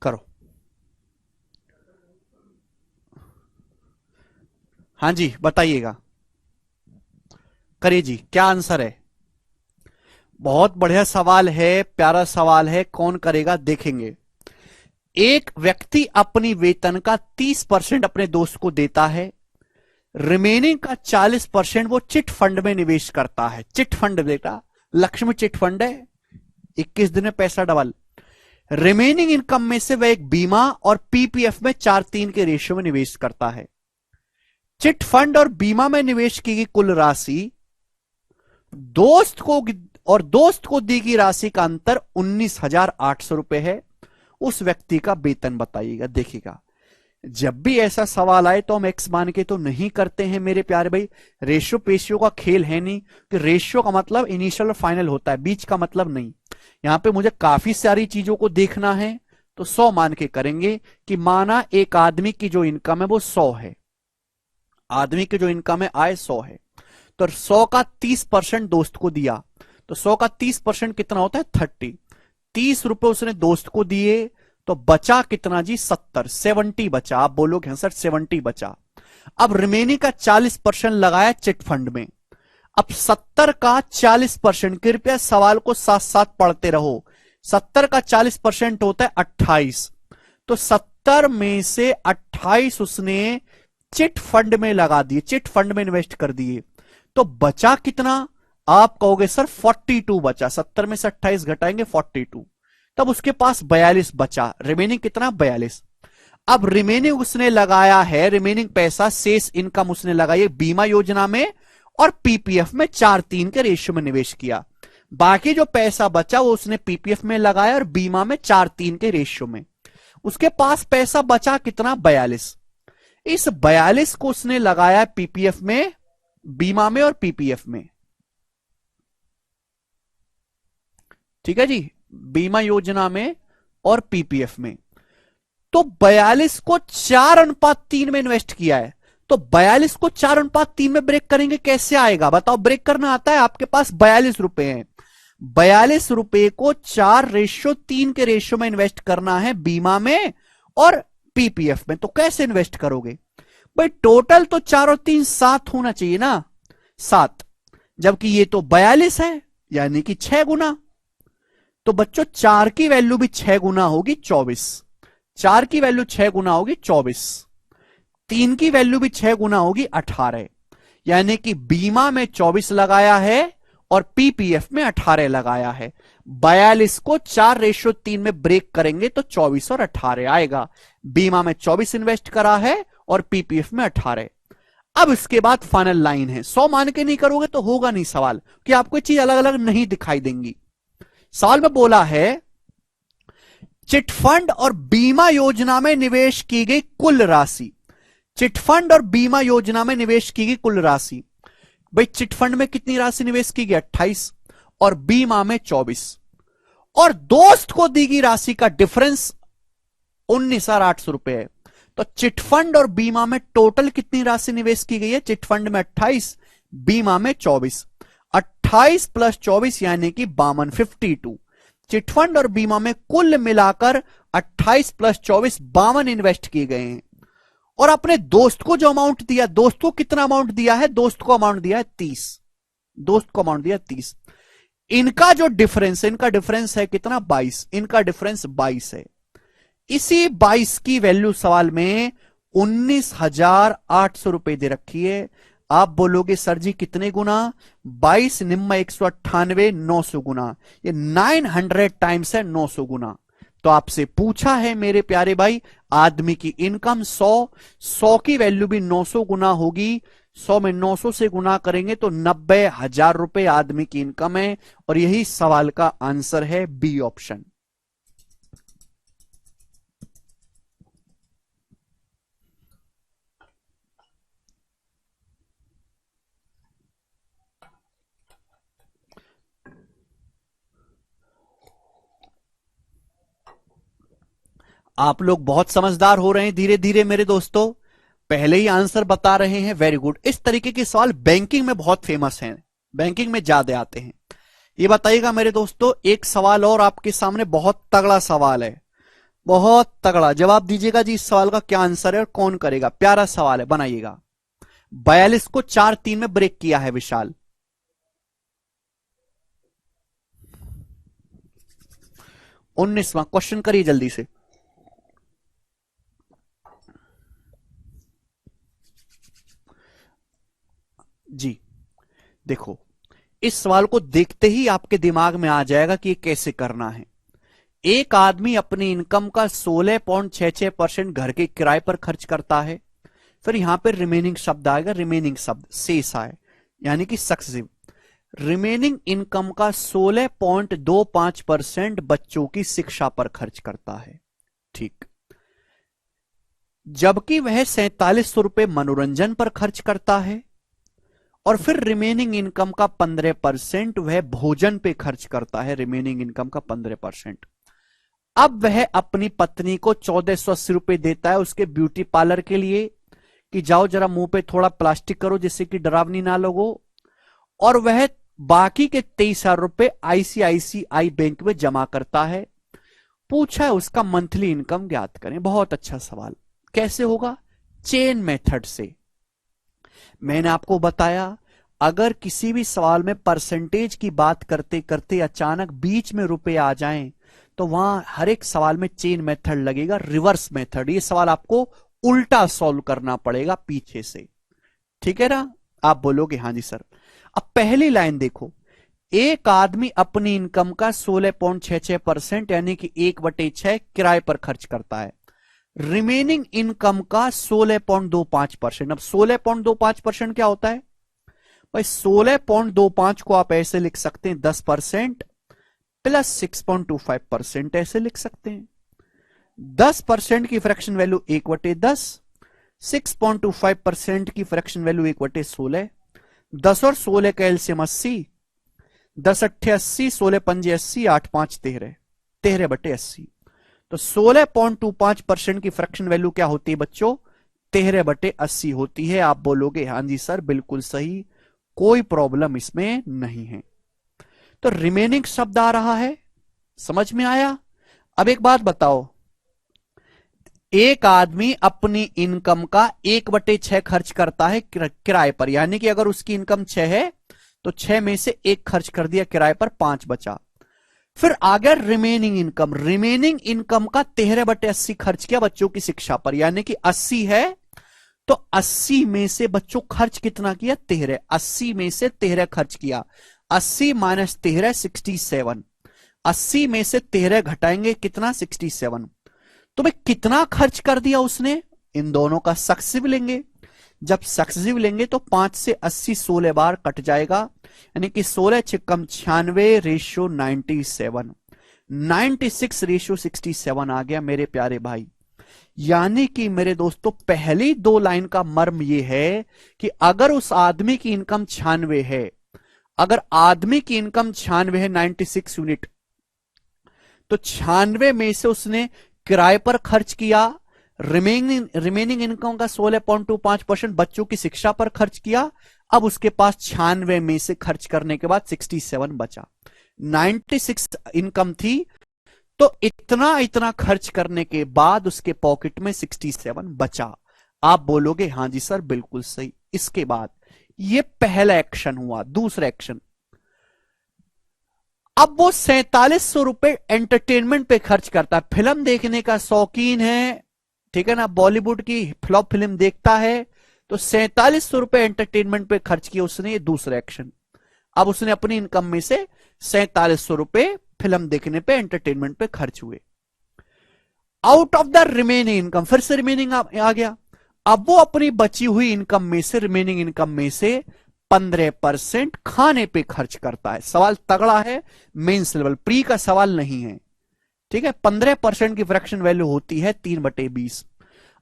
करो। हाँ जी बताइएगा, करिए जी, क्या आंसर है। बहुत बढ़िया सवाल है, प्यारा सवाल है, कौन करेगा देखेंगे। एक व्यक्ति अपनी वेतन का 30% अपने दोस्त को देता है, रिमेनिंग का 40% वो चिट फंड में निवेश करता है। चिट फंड बेटा, लक्ष्मी चिट फंड है, 21 दिन में पैसा डबल। रिमेनिंग इनकम में से वह एक बीमा और पीपीएफ में 4-3 के रेशियो में निवेश करता है। चिट फंड और बीमा में निवेश की गई कुल राशि दोस्त को और दोस्त को दी गई राशि का अंतर 19,800 रुपए है। उस व्यक्ति का वेतन बताइएगा। देखिएगा, जब भी ऐसा सवाल आए तो हम एक्स मान के तो नहीं करते हैं मेरे प्यारे भाई, रेशियो पेशियो का खेल है नहीं कि रेशियो का मतलब इनिशियल और फाइनल होता है, बीच का मतलब नहीं। यहां पे मुझे काफी सारी चीजों को देखना है, तो 100 मान के करेंगे कि माना एक आदमी की जो इनकम है वो 100 है, आदमी की जो इनकम है आय 100 है, तो 100 का 30% दोस्त को दिया, तो 100 का 30% कितना होता है 30। 30 रुपए उसने दोस्त को दिए, तो बचा कितना जी 70 बचा। आप बोलोगे हाँ सर 70 बचा। अब रिमेनिंग का 40% लगाया चिट फंड में। अब 70 का 40%, कृपया सवाल को साथ साथ पढ़ते रहो, 70 का 40% होता है 28, तो 70 में से 28 उसने चिट फंड में लगा दिए, चिट फंड में इन्वेस्ट कर दिए, तो बचा कितना। आप कहोगे सर 42 बचा, 70 में से 28 घटाएंगे 42, तब उसके पास 42 बचा, रिमेनिंग कितना 42। अब रिमेनिंग उसने लगाया है, रिमेनिंग पैसा शेष इनकम उसने लगाई है बीमा योजना में और पीपीएफ में 4-3 के रेशियो में निवेश किया। बाकी जो पैसा बचा वो उसने पीपीएफ में लगाया और बीमा में 4-3 के रेशियो में। उसके पास पैसा बचा कितना 42। इस 42 को उसने लगाया पीपीएफ में, बीमा में और पीपीएफ में। ठीक है जी, बीमा योजना में और पीपीएफ में। तो 42 को 4:3 में इन्वेस्ट किया है, तो 42 को 4:3 में ब्रेक करेंगे, कैसे आएगा बताओ? ब्रेक करना आता है? आपके पास 42 रुपए हैं, 42 रुपए को 4:3 के रेशियो में इन्वेस्ट करना है बीमा में और पीपीएफ में। तो कैसे इन्वेस्ट करोगे भाई? टोटल तो 4 और 3 7 होना चाहिए ना, 7, जबकि ये तो 42 है, यानी कि 6 गुना। तो बच्चों 4 की वैल्यू भी 6 गुना होगी 24, 4 की वैल्यू 6 गुना होगी 24, 3 की वैल्यू भी 6 गुना होगी 18, यानी कि बीमा में 24 लगाया है और पीपीएफ में 18 लगाया है। 42 को 4:3 में ब्रेक करेंगे तो 24 और 18 आएगा। बीमा में 24 इन्वेस्ट करा है और पीपीएफ में 18। अब इसके बाद फाइनल लाइन है, 100 मान के नहीं करोगे तो होगा नहीं सवाल, कि आपको चीज अलग अलग नहीं दिखाई देंगी। सवाल में बोला है चिटफंड और बीमा योजना में निवेश की गई कुल राशि, चिटफंड और बीमा योजना में निवेश की गई कुल राशि। भाई चिटफंड में कितनी राशि निवेश की गई? 28, और बीमा में 24, और दोस्त को दी गई राशि का डिफरेंस 19,800 रुपए है। तो चिटफंड और बीमा में टोटल कितनी राशि निवेश की गई है? चिटफंड में 28, बीमा में 24, 28 प्लस 24 यानी कि 52, 52। चिटफंड और बीमा में कुल मिलाकर 28 प्लस 24 52 इन्वेस्ट किए गए हैं। और अपने दोस्त को जो अमाउंट दिया, दोस्त को कितना अमाउंट दिया है? दोस्त को अमाउंट दिया है 30, दोस्त को अमाउंट दिया 30। इनका जो डिफरेंस है, इनका डिफरेंस है कितना? 22, इनका डिफरेंस 22 है। इसी 22 की वैल्यू सवाल में 19,800 रुपए दे रखी है। आप बोलोगे सर जी कितने गुना? 22 निम्मा 198, 900 गुना, ये 900 टाइम्स है 900 गुना। तो आपसे पूछा है मेरे प्यारे भाई, आदमी की इनकम 100, 100 की वैल्यू भी 900 गुना होगी, 100 में 900 से गुना करेंगे तो 90,000 रुपए आदमी की इनकम है। और यही सवाल का आंसर है, बी ऑप्शन। आप लोग बहुत समझदार हो रहे हैं धीरे धीरे मेरे दोस्तों, पहले ही आंसर बता रहे हैं, वेरी गुड। इस तरीके के सवाल बैंकिंग में बहुत फेमस हैं, बैंकिंग में ज्यादा आते हैं। ये बताइएगा मेरे दोस्तों, एक सवाल और आपके सामने, बहुत तगड़ा सवाल है, बहुत तगड़ा। जवाब दीजिएगा जी, इस सवाल का क्या आंसर है और कौन करेगा। प्यारा सवाल है, बनाइएगा। 42 को 4-3 में ब्रेक किया है विशाल। 19वां क्वेश्चन करिए जल्दी से। जी देखो, इस सवाल को देखते ही आपके दिमाग में आ जाएगा कि ये कैसे करना है। एक आदमी अपनी इनकम का 16.66% घर के किराए पर खर्च करता है। फिर यहां पर रिमेनिंग शब्द आएगा, रिमेनिंग शब्द शेष आए, यानी कि सक्सेसिव। रिमेनिंग इनकम का 16.25% बच्चों की शिक्षा पर खर्च करता है, ठीक। जबकि वह 4700 रुपए मनोरंजन पर खर्च करता है, और फिर रिमेनिंग इनकम का 15% वह भोजन पे खर्च करता है, रिमेनिंग इनकम का 15%। अब वह अपनी पत्नी को 1480 रुपए देता है उसके ब्यूटी पार्लर के लिए, कि जाओ जरा मुंह पे थोड़ा प्लास्टिक करो जिससे कि डरावनी ना लगो। और वह बाकी के 23,000 रुपए आईसीआईसीआई बैंक में जमा करता है। पूछा है उसका मंथली इनकम ज्ञात करें। बहुत अच्छा सवाल। कैसे होगा? चेन मेथड से। मैंने आपको बताया, अगर किसी भी सवाल में परसेंटेज की बात करते करते अचानक बीच में रुपए आ जाएं, तो वहां हर एक सवाल में चेन मेथड लगेगा, रिवर्स मेथड। ये सवाल आपको उल्टा सॉल्व करना पड़ेगा पीछे से, ठीक है ना? आप बोलोगे हाँ जी सर। अब पहली लाइन देखो, एक आदमी अपनी इनकम का 16.66% यानी कि 1/6 किराए पर खर्च करता है। रिमेनिंग इनकम का 16.25%। अब 16.25% क्या होता है भाई? 16.25 को आप ऐसे लिख सकते हैं 10% प्लस 6.25%, ऐसे लिख सकते हैं। 10% की फ्रैक्शन वैल्यू 1/10, 6.25% की फ्रैक्शन वैल्यू 1/16, 10 और 16 का एलसीएम 80, 10 अट्ठे 80, 16 पंजे 80, 8 5 13, 13/80। तो 16.25% की फ्रैक्शन वैल्यू क्या होती है बच्चों? 13/80 होती है। आप बोलोगे हां जी सर बिल्कुल सही, कोई प्रॉब्लम इसमें नहीं है। तो रिमेनिंग शब्द आ रहा है, समझ में आया? अब एक बात बताओ, एक आदमी अपनी इनकम का 1/6 खर्च करता है किराए पर, यानी कि अगर उसकी इनकम 6 है तो 6 में से 1 खर्च कर दिया किराए पर, 5 बचा। फिर आ गया रिमेनिंग इनकम, रिमेनिंग इनकम का 13/80 खर्च किया बच्चों की शिक्षा पर, यानी कि 80 है तो 80 में से बच्चों खर्च कितना किया? 13। 80 में से 13 खर्च किया, 80 माइनस 13 67, 80 में से 13 घटाएंगे कितना? 67। तो भाई कितना खर्च कर दिया उसने? इन दोनों का सक्सेसिव लेंगे, जब सक्सेसिव लेंगे तो 5 से 80 16 बार कट जाएगा, यानी कि 16 छिक्कम 96 रेशियो 97, 96 रेशियो 67 आ गया मेरे प्यारे भाई। यानी कि मेरे दोस्तों पहली 2 लाइन का मर्म यह है कि अगर उस आदमी की इनकम 96 है, अगर आदमी की इनकम 96 है 96 यूनिट, तो 96 में से उसने किराए पर खर्च किया, रिमेनिंग इनकम का 16.25% बच्चों की शिक्षा पर खर्च किया। अब उसके पास 96 में से खर्च करने के बाद 67 बचा। 96 इनकम थी तो इतना इतना खर्च करने के बाद उसके पॉकेट में 67 बचा। आप बोलोगे हां जी सर बिल्कुल सही। इसके बाद ये पहला एक्शन हुआ। दूसरा एक्शन, अब वो 4700 रुपए एंटरटेनमेंट पे खर्च करता है, फिल्म देखने का शौकीन है, ठीक है ना, बॉलीवुड की फ्लॉप फिल्म देखता है, तो 4700 रुपए एंटरटेनमेंट पे खर्च किया उसने। ये दूसरा एक्शन। अब उसने अपनी इनकम में से 4700 रुपए फिल्म देखने पे एंटरटेनमेंट पे खर्च हुए। Out of the remaining income, फिर से रिमेनिंग आ गया। अब वो अपनी बची हुई इनकम में से, रिमेनिंग इनकम में से 15% खाने पे खर्च करता है। सवाल तगड़ा है, मेंस लेवल, प्री का सवाल नहीं है, ठीक है। 15% की फ्रैक्शन वैल्यू होती है 3/20।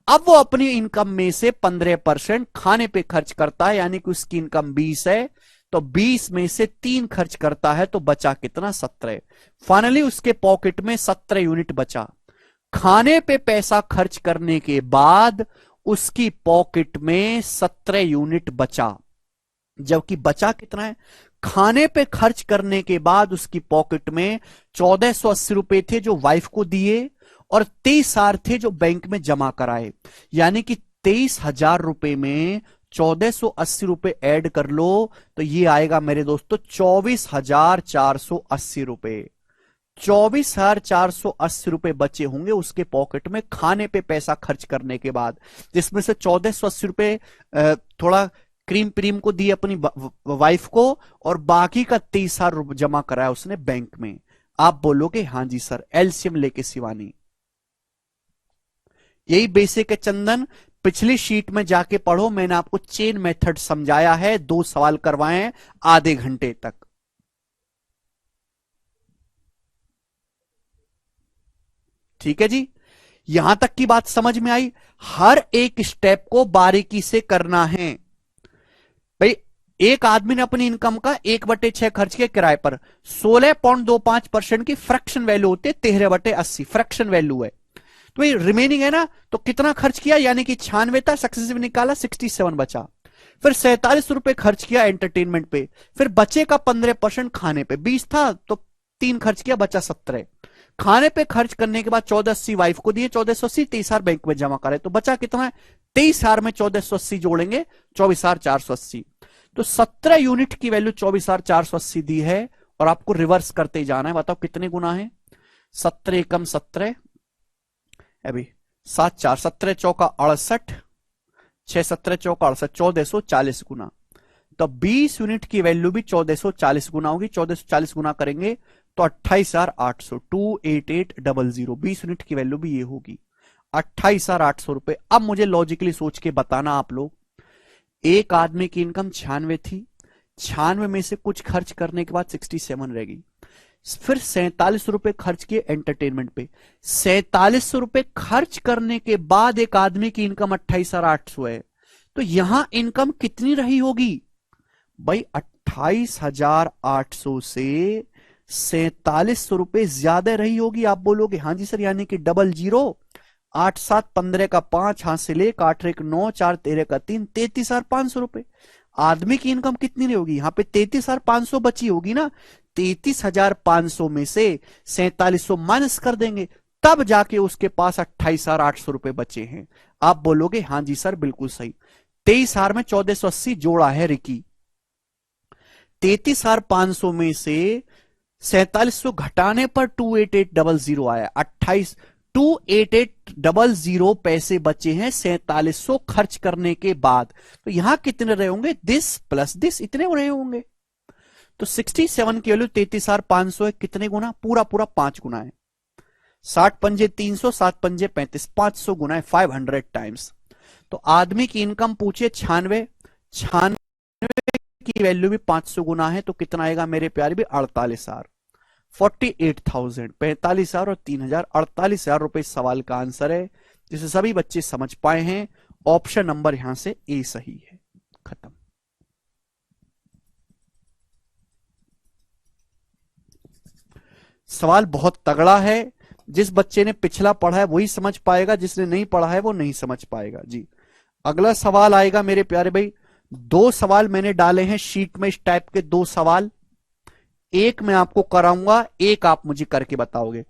अब वो अपनी इनकम में से 15% खाने पे खर्च करता है, यानी कि उसकी इनकम 20 है तो 20 में से 3 खर्च करता है तो बचा कितना? 17। फाइनली उसके पॉकेट में 17 यूनिट बचा। खाने पे पैसा खर्च करने के बाद उसकी पॉकेट में 17 यूनिट बचा, जबकि बचा कितना है? खाने पे खर्च करने के बाद उसकी पॉकेट में 1480 रुपए थे जो वाइफ को दिए और 23,000 थे जो बैंक में जमा कराए, यानी कि 23,000 रुपए में 1480 रुपए ऐड कर लो तो ये आएगा मेरे दोस्तों 24,480 रुपए। 24,480 रुपए बचे होंगे उसके पॉकेट में खाने पे पैसा खर्च करने के बाद, जिसमें से 1480 रुपए थोड़ा क्रीम प्रीम को दी अपनी वाइफ को और बाकी का 23,000 रुपए जमा कराया उसने बैंक में। आप बोलोगे हां जी सर, एलसीएम लेके शिवानी। यही बेसिक है चंदन, पिछली शीट में जाके पढ़ो, मैंने आपको चेन मेथड समझाया है, 2 सवाल करवाए हैं आधे घंटे तक। ठीक है जी, यहां तक की बात समझ में आई? हर एक स्टेप को बारीकी से करना है भाई। एक आदमी ने अपनी इनकम का 1/6 खर्च किया किराए पर, 16.25% की फ्रैक्शन वैल्यू होती है 13/80, फ्रैक्शन वैल्यू है। तो भाई रिमेनिंग है ना, तो कितना खर्च किया? यानी कि 96 था, सक्सेसिव निकाला, 67 बचा। फिर 47 रुपए खर्च किया एंटरटेनमेंट पे, फिर बचे का 15% खाने पे, 20 था तो 3 खर्च किया, बचा 17। खाने पे खर्च करने के बाद 1480 वाइफ को दिए, 1480, 23,000 बैंक में जमा करे, तो बचा कितना है? 23,000 में 1480 जोड़ेंगे 24,480। तो 17 यूनिट की वैल्यू 24,480 दी है और आपको रिवर्स करते ही जाना है। बताओ कितने गुना है? 17 एकम 17, अभी 7 4 17 चौका 68, 6 17 चौका 68, 1440 गुना। तो 20 यूनिट की वैल्यू भी 1440 गुना होगी। 1440 गुना करेंगे तो 28,800, 28800। 20 यूनिट की वैल्यू भी ये होगी 28,800 रुपए। अब मुझे लॉजिकली सोच के बताना आप लोग, एक आदमी की इनकम 96 थी, 96 में से कुछ खर्च करने के बाद 67 रहेगी, फिर 47 रुपए खर्च किए एंटरटेनमेंट पे। 4700 रुपए खर्च करने के बाद एक आदमी की इनकम 28,800 है, तो यहां इनकम कितनी रही होगी भाई? 28,800 से 4700 रुपए ज्यादा रही होगी। आप बोलोगे हाँ जी सर, यानी कि डबल जीरो। 8 7 15 का 5 हाथ से लेकर 8 1 9 4 13 का 3, 33,500 रुपए। आदमी की इनकम कितनी रही होगी? यहां पे 33,500 बची होगी ना। 33,500 में से 4700 माइनस कर देंगे, तब जाके उसके पास 28,800 रुपए बचे हैं। आप बोलोगे हाँ जी सर बिल्कुल सही। 23,000 में 1480 जोड़ा है रिकी। 33,500 में से 4700 घटाने पर 28800 आया। 28800 पैसे बचे हैं 4700 खर्च करने के बाद। तो यहां कितने रहे होंगे? दिस प्लस दिस, इतने रहे होंगे। तो 67 की वैल्यू 33,500 है। कितने गुना? पूरा पूरा 5 गुना है। 60 पंजे 300, 7 पंजे 35, 500 गुना है 500 टाइम्स। तो आदमी की इनकम पूछे 96, 96 की वैल्यू भी 500 गुना है, तो कितना आएगा मेरे प्यारे भी? 48,000। 48,000, 45,000 और 3,000, 48,000 रुपए सवाल का आंसर है, जिसे सभी बच्चे समझ पाए हैं। ऑप्शन नंबर यहां से ए सही है। खत्म। सवाल बहुत तगड़ा है। जिस बच्चे ने पिछला पढ़ा है वही समझ पाएगा, जिसने नहीं पढ़ा है वो नहीं समझ पाएगा जी। अगला सवाल आएगा मेरे प्यारे भाई। 2 सवाल मैंने डाले हैं शीट में, इस टाइप के 2 सवाल। एक मैं आपको कराऊंगा, एक आप मुझे करके बताओगे।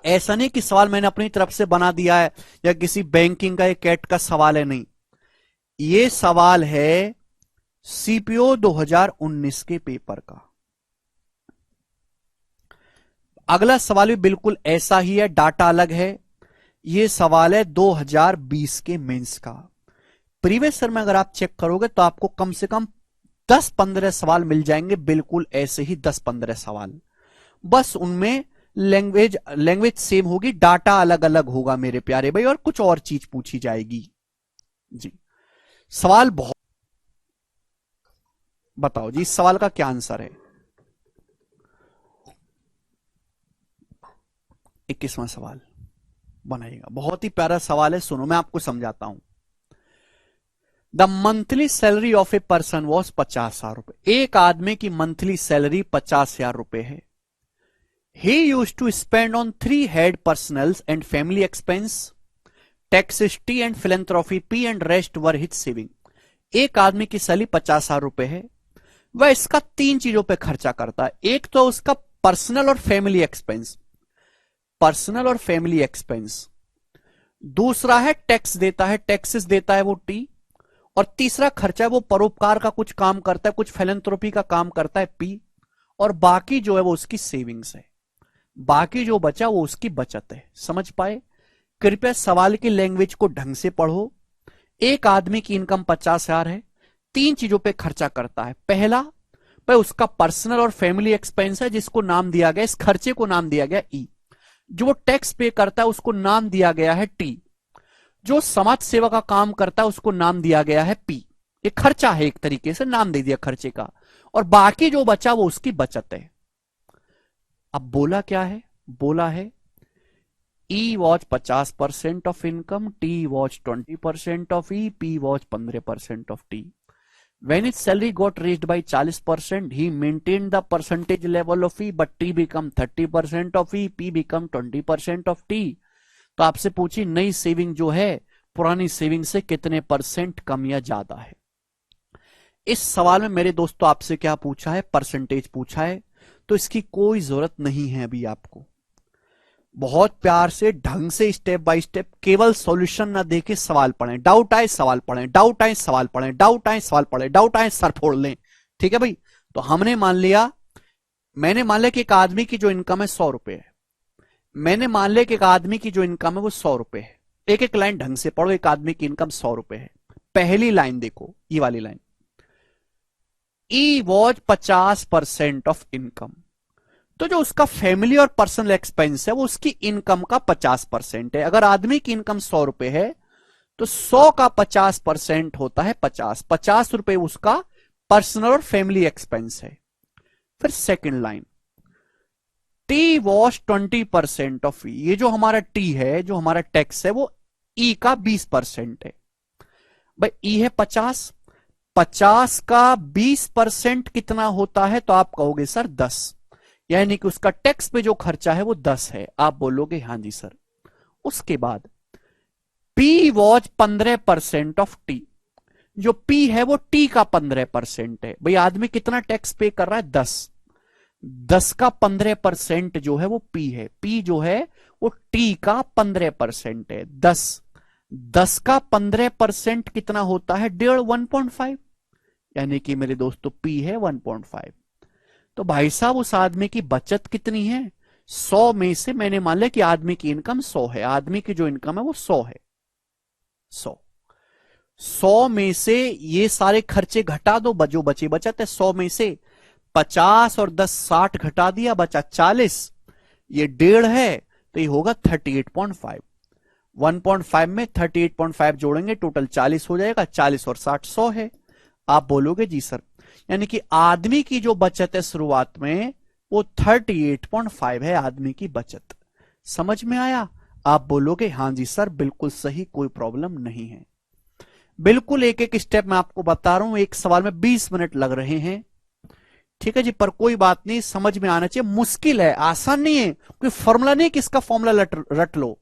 ऐसा नहीं कि सवाल मैंने अपनी तरफ से बना दिया है या किसी बैंकिंग का या कैट का सवाल है, नहीं। ये सवाल है सीपीओ 2019 के पेपर का। अगला सवाल भी बिल्कुल ऐसा ही है, डाटा अलग है। यह सवाल है 2020 के मेंस का। प्रीवियस ईयर में अगर आप चेक करोगे तो आपको कम से कम 10-15 सवाल मिल जाएंगे, बिल्कुल ऐसे ही 10-15 सवाल। बस उनमें लैंग्वेज सेम होगी, डाटा अलग अलग होगा मेरे प्यारे भाई, और कुछ और चीज पूछी जाएगी जी। सवाल बहुत, बताओ जी इस सवाल का क्या आंसर है? 21वां सवाल बनाइएगा। बहुत ही प्यारा सवाल है, सुनो मैं आपको समझाता हूं। The monthly salary of a person was 50,000 रुपए। एक आदमी की मंथली सैलरी 50,000 रुपए है। He used to spend on 3 head personals and family expense, taxes T and philanthropy P and rest were his saving। एक आदमी की सैलरी 50,000 रुपए है, वह इसका 3 चीजों पे खर्चा करता है। एक तो उसका पर्सनल और फैमिली एक्सपेंस, पर्सनल और फैमिली एक्सपेंस। दूसरा है टैक्स देता है, टैक्सेस देता है वो टी। और तीसरा खर्चा है वो परोपकार का कुछ काम करता है, कुछ फिलैंथ्रोपी का काम करता है पी। और बाकी जो है वो उसकी सेविंग्स है, बाकी जो बचा वो उसकी बचत है। समझ पाए? कृपया सवाल की लैंग्वेज को ढंग से पढ़ो। एक आदमी की इनकम 50,000 है, 3 चीजों पे खर्चा करता है। पहला भाई उसका पर्सनल और फैमिली एक्सपेंस है, जिसको नाम दिया गया, इस खर्चे को नाम दिया गया ई। जो वो टैक्स पे करता है उसको नाम दिया गया है टी। जो समाज सेवा का काम करता है उसको नाम दिया गया है पी। ये खर्चा है, एक तरीके से नाम दे दिया खर्चे का। और बाकी जो बचा वो उसकी बचत है। अब बोला क्या है? बोला है E was 50% of income, T was 20% of E, P was 15% of T. When his salary got raised by 40%, he maintained the percentage level of E, but T become 30% of E, P become 20% of T। तो आपसे पूछी नई सेविंग जो है पुरानी सेविंग से कितने परसेंट कम या ज्यादा है। इस सवाल में मेरे दोस्तों आपसे क्या पूछा है? परसेंटेज पूछा है। तो इसकी कोई जरूरत नहीं है अभी आपको। बहुत प्यार से ढंग से स्टेप बाय स्टेप, केवल सॉल्यूशन ना देके सवाल पढ़ें। डाउट आए सवाल पढ़ें, डाउट आए सवाल पढ़ें, डाउट आए सवाल पढ़ें, डाउट आए सर फोड़ लें। ठीक है भाई? तो हमने मान लिया, मैंने मान लिया कि एक आदमी की जो इनकम है 100 रुपए है। मैंने मान लिया कि एक आदमी की जो इनकम है वो 100 रुपए है। एक एक लाइन ढंग से पढ़ो। एक आदमी की इनकम 100 रुपए है। पहली लाइन देखो, ये वाली line, E was 50% of income. तो जो उसका फैमिली और पर्सनल एक्सपेंस है वो उसकी इनकम का 50% है। अगर आदमी की इनकम 100 रुपए है तो 100 का 50% होता है 50। 50 रुपए उसका पर्सनल और फैमिली एक्सपेंस है। फिर second line, T was 20% of E. ये जो हमारा टी है, जो हमारा टैक्स है, वो ई का 20% है। भाई ई है 50, 50 का 20% कितना होता है? तो आप कहोगे सर 10, यानी कि उसका टैक्स पे जो खर्चा है वो 10 है। आप बोलोगे हाँ जी सर। उसके बाद पी वॉज 15% ऑफ टी। जो पी है वो टी का 15% है। भाई आदमी कितना टैक्स पे कर रहा है? 10, 10 का 15% जो है वो पी है। पी जो है वो टी का 15% है। 10 का 15% कितना होता है? 1.5, यानी कि मेरे दोस्तों पी है 1.5। तो भाई साहब उस आदमी की बचत कितनी है? 100 में से मैंने मान लिया कि आदमी की इनकम 100 है। आदमी की जो इनकम है वो 100 है। 100 में से ये सारे खर्चे घटा दो, जो बचे बचत है 100 में से 50 और 10 60 घटा दिया, बचा 40। ये 1.5 है तो ये होगा 38.5। 1.5 में 38.5 जोड़ेंगे, टोटल 40 हो जाएगा। 40 और 60 100 है। आप बोलोगे जी सर। यानी कि आदमी की जो बचत है शुरुआत में वो 38.5 है आदमी की बचत। समझ में आया? आप बोलोगे हाँ जी सर, बिल्कुल सही, कोई प्रॉब्लम नहीं है। बिल्कुल एक एक स्टेप मैं आपको बता रहा हूं। एक सवाल में 20 मिनट लग रहे हैं, ठीक है जी, पर कोई बात नहीं, समझ में आना चाहिए। मुश्किल है, आसान नहीं है। कोई फॉर्मूला नहीं कि इसका फॉर्मूला रट लो,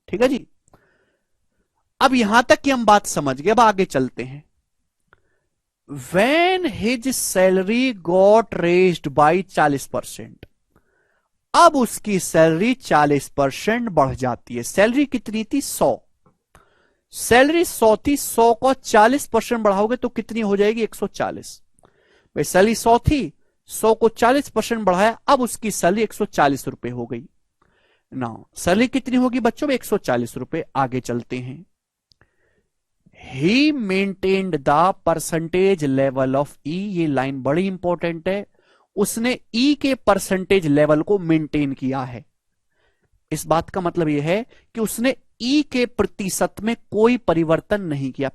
ठीक है जी। अब यहां तक की हम बात समझ गए, अब आगे चलते हैं। When his salary got raised by 40%, अब उसकी सैलरी 40% बढ़ जाती है। सैलरी कितनी थी? 100। सैलरी 100 थी, 100 को 40% बढ़ाओगे तो कितनी हो जाएगी? 140। भाई सैलरी 100 थी, 100 को 40% बढ़ाया, अब उसकी सैलरी 140 रुपए हो गई। ना सैलरी कितनी होगी बच्चों? 140 रुपए। आगे चलते हैं। He maintained the percentage level of E. ये लाइन बड़ी इंपॉर्टेंट है। उसने ई के परसेंटेज लेवल को मेंटेन किया है। इस बात का मतलब यह है कि उसने ई के प्रतिशत में कोई परिवर्तन नहीं किया।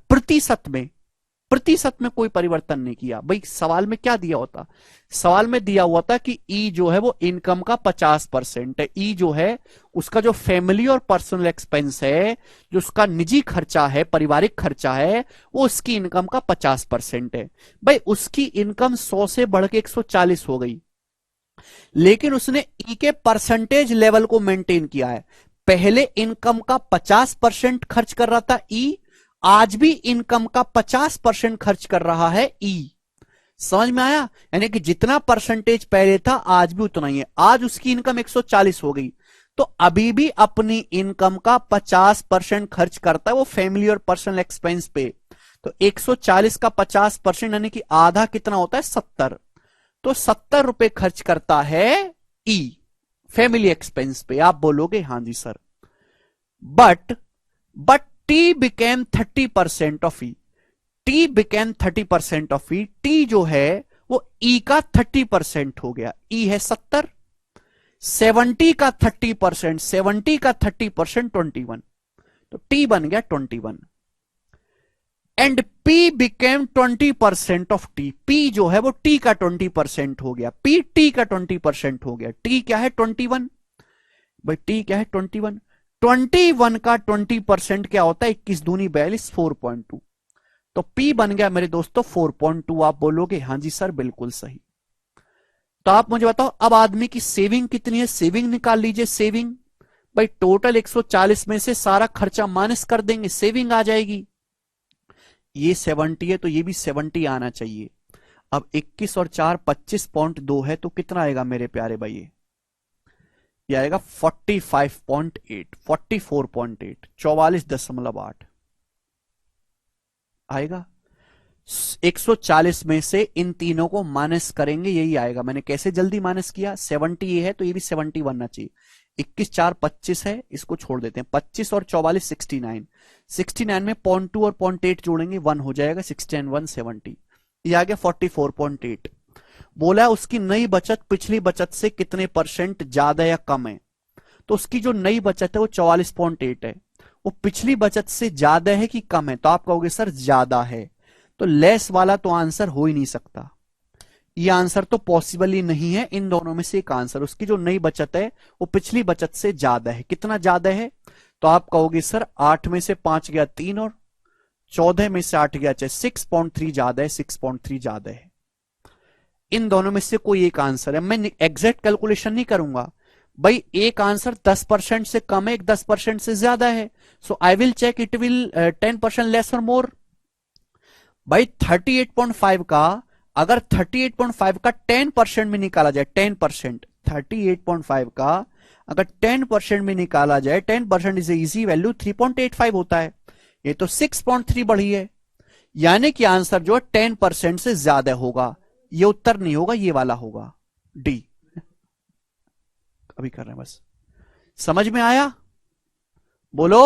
प्रतिशत में कोई परिवर्तन नहीं किया। भाई सवाल में क्या दिया होता? सवाल में दिया हुआ था कि ई जो है वो इनकम का 50% है। ई जो है उसका जो फैमिली और पर्सनल एक्सपेंस है, जो उसका निजी खर्चा है, पारिवारिक खर्चा है, वो उसकी इनकम का 50% है। भाई उसकी इनकम 100 से बढ़ के 140 हो गई, लेकिन उसने ई के परसेंटेज लेवल को मेंटेन किया है। पहले इनकम का 50% खर्च कर रहा था ई, आज भी इनकम का 50% खर्च कर रहा है ई। समझ में आया? यानी कि जितना परसेंटेज पहले था आज भी उतना ही है। आज उसकी इनकम 140 हो गई, तो अभी भी अपनी इनकम का 50% खर्च करता है वो फैमिली और पर्सनल एक्सपेंस पे। तो 140 का 50% यानी कि आधा कितना होता है? 70। तो 70 रुपए खर्च करता है ई फैमिली एक्सपेंस पे। आप बोलोगे हाँ जी sir. But T became 30% of E. T became 30% of E. T जो है वो ई का 30% हो गया। ई है 70, 70 का 30%, 70 का 30% 21, तो टी बन गया 21। And P became 20% of T. P जो है वो टी का 20% हो गया। पी टी का 20% हो गया। टी क्या है? 21। भाई टी क्या है? 21। 21 का 20% क्या होता है? 21 दूनी 42, 4.2। तो पी बन गया मेरे दोस्तों 4.2। आप बोलोगे हाँ जी सर, बिल्कुल सही। तो आप मुझे बताओ अब आदमी की सेविंग कितनी है? सेविंग निकाल लीजिए। सेविंग भाई टोटल 140 में से सारा खर्चा माइनस कर देंगे, सेविंग आ जाएगी। ये 70 है तो ये भी 70 आना चाहिए। अब 21 और 4 25.2 है तो कितना आएगा मेरे प्यारे भाई? ये आएगा 45.8, 44.8, 44.8 आएगा। 140 में से इन तीनों को माइनस करेंगे, यही आएगा। मैंने कैसे जल्दी माइनस किया? 70 ये है तो ये भी 70 बनना चाहिए। 21 4 25 है, इसको छोड़ देते हैं। 25 और 44 69, 69 में 0.2 और 0.8 जोड़ेंगे 1 हो जाएगा। 69 1 70, ये आ गया 44.8। बोला है उसकी नई बचत पिछली बचत से कितने % ज्यादा या कम है? तो उसकी जो नई बचत है वो 44.8 है। वो पिछली बचत से ज्यादा है कि कम है? तो आप कहोगे सर ज्यादा है, तो लेस वाला तो आंसर हो ही नहीं सकता, ये आंसर तो पॉसिबल ही नहीं है। इन दोनों में से एक आंसर, उसकी जो नई बचत है वो पिछली बचत से ज्यादा है। कितना ज्यादा है? तो आप कहोगे सर 8 में से 5 गया 3 और 14 में से 8 गया 6, 6.3 ज्यादा है, 6.3 ज्यादा है। इन दोनों में से कोई एक आंसर है। मैं एग्जैक्ट कैलकुलेशन नहीं करूंगा भाई, एक आंसर 10% से कम है, एक 10% से ज्यादा है। So I will check it will 10% less और मोर। भाई 38.5 का, अगर 38.5 का 10% में निकाला जाए, 10%, 38.5 का अगर 10% में निकाला जाए, 10% इज इजी वैल्यू 3.85 होता है। ये तो 6.3 बढ़ी है, यानी कि आंसर जो है 10% से ज्यादा होगा। ये उत्तर नहीं होगा, ये वाला होगा, डी। अभी कर रहे हैं बस। समझ में आया? बोलो।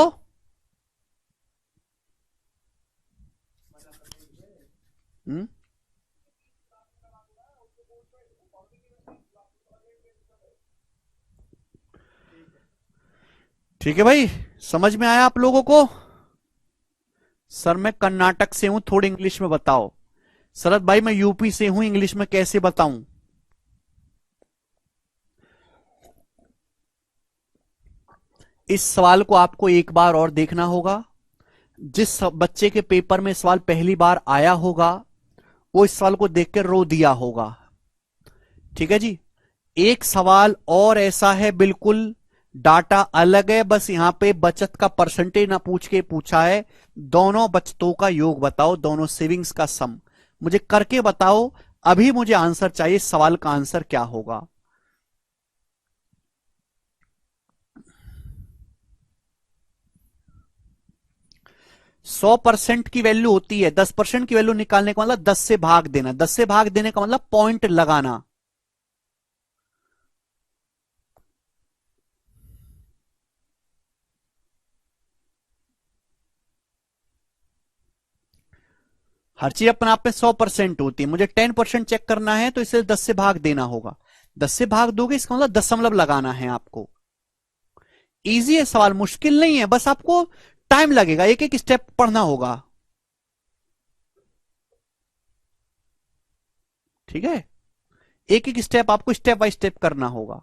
हम्म, ठीक है भाई, समझ में आया आप लोगों को? सर मैं कर्नाटक से हूं, थोड़ी इंग्लिश में बताओ। शरद भाई मैं यूपी से हूं, इंग्लिश में कैसे बताऊं? इस सवाल को आपको एक बार और देखना होगा। जिस बच्चे के पेपर में सवाल पहली बार आया होगा वो इस सवाल को देखकर रो दिया होगा। ठीक है जी। एक सवाल और ऐसा है, बिल्कुल डाटा अलग है, बस यहां पे बचत का परसेंटेज ना पूछ के पूछा है, दोनों बचतों का योग बताओ, दोनों सेविंग्स का सम मुझे करके बताओ। अभी मुझे आंसर चाहिए, सवाल का आंसर क्या होगा? 100% की वैल्यू होती है, 10% की वैल्यू निकालने का मतलब 10 से भाग देना, 10 से भाग देने का मतलब पॉइंट लगाना। हर चीज अपने आप में 100% होती है, मुझे 10% चेक करना है तो इसे 10 से भाग देना होगा। 10 से भाग दोगे इसका मतलब दशमलव लगाना है आपको। इजी है सवाल, मुश्किल नहीं है, बस आपको टाइम लगेगा, एक एक स्टेप पढ़ना होगा। ठीक है, एक एक स्टेप आपको स्टेप बाय स्टेप करना होगा।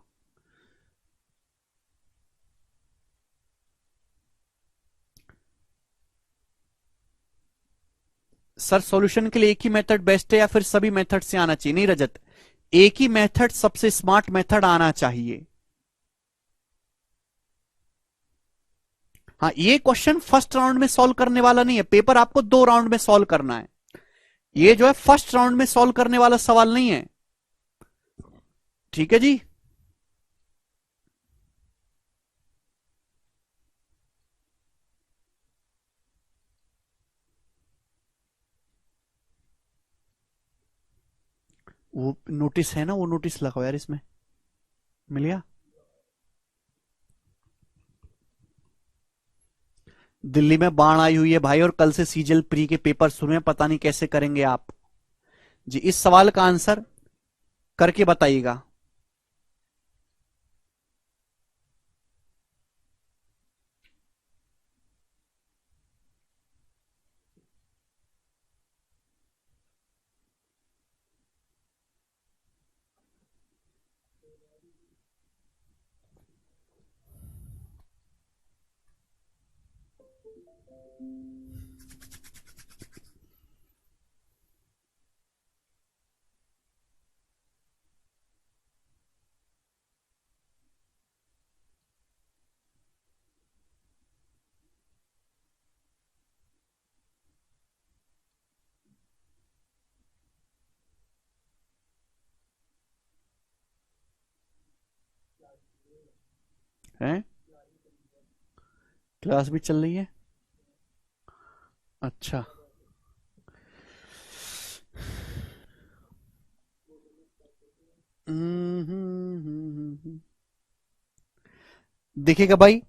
सर सॉल्यूशन के लिए एक ही मेथड बेस्ट है या फिर सभी मेथड से आना चाहिए? नहीं रजत, एक ही मेथड सबसे स्मार्ट मेथड आना चाहिए। हाँ, ये क्वेश्चन फर्स्ट राउंड में सॉल्व करने वाला नहीं है, पेपर आपको 2 राउंड में सॉल्व करना है। ये जो है फर्स्ट राउंड में सॉल्व करने वाला सवाल नहीं है। ठीक है जी। वो नोटिस है ना, वो नोटिस लगाओ यार इसमें। मिल गया? दिल्ली में बाढ़ आई हुई है भाई, और कल से सीजल प्री के पेपर शुरू हैं, पता नहीं कैसे करेंगे आप। जी, इस सवाल का आंसर करके बताइएगा। हैं? क्लास भी चल रही है? अच्छा। दिखेगा भाई?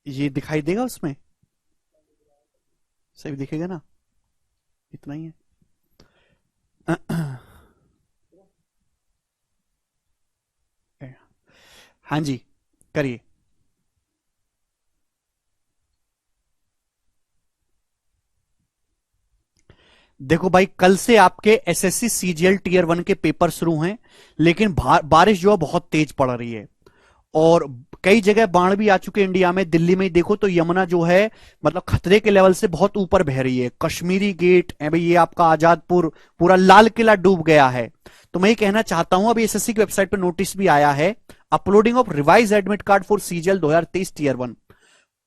ये दिखाई देगा उसमें? सही दिखेगा ना? इतना ही है। हाँ जी, करिए। देखो भाई, कल से आपके एसएससी सीजीएल टीयर 1 के पेपर शुरू हैं, लेकिन बारिश जो है बहुत तेज पड़ रही है और कई जगह बाढ़ भी आ चुके हैं इंडिया में। दिल्ली में ही देखो तो यमुना जो है मतलब खतरे के लेवल से बहुत ऊपर बह रही है। कश्मीरी गेट है भाई, ये आपका आजादपुर, पूरा लाल किला डूब गया है। तो मैं ये कहना चाहता हूं, अभी एसएससी की वेबसाइट पर नोटिस भी आया है, uploading of revise admit card for CGL 2023 tier 1।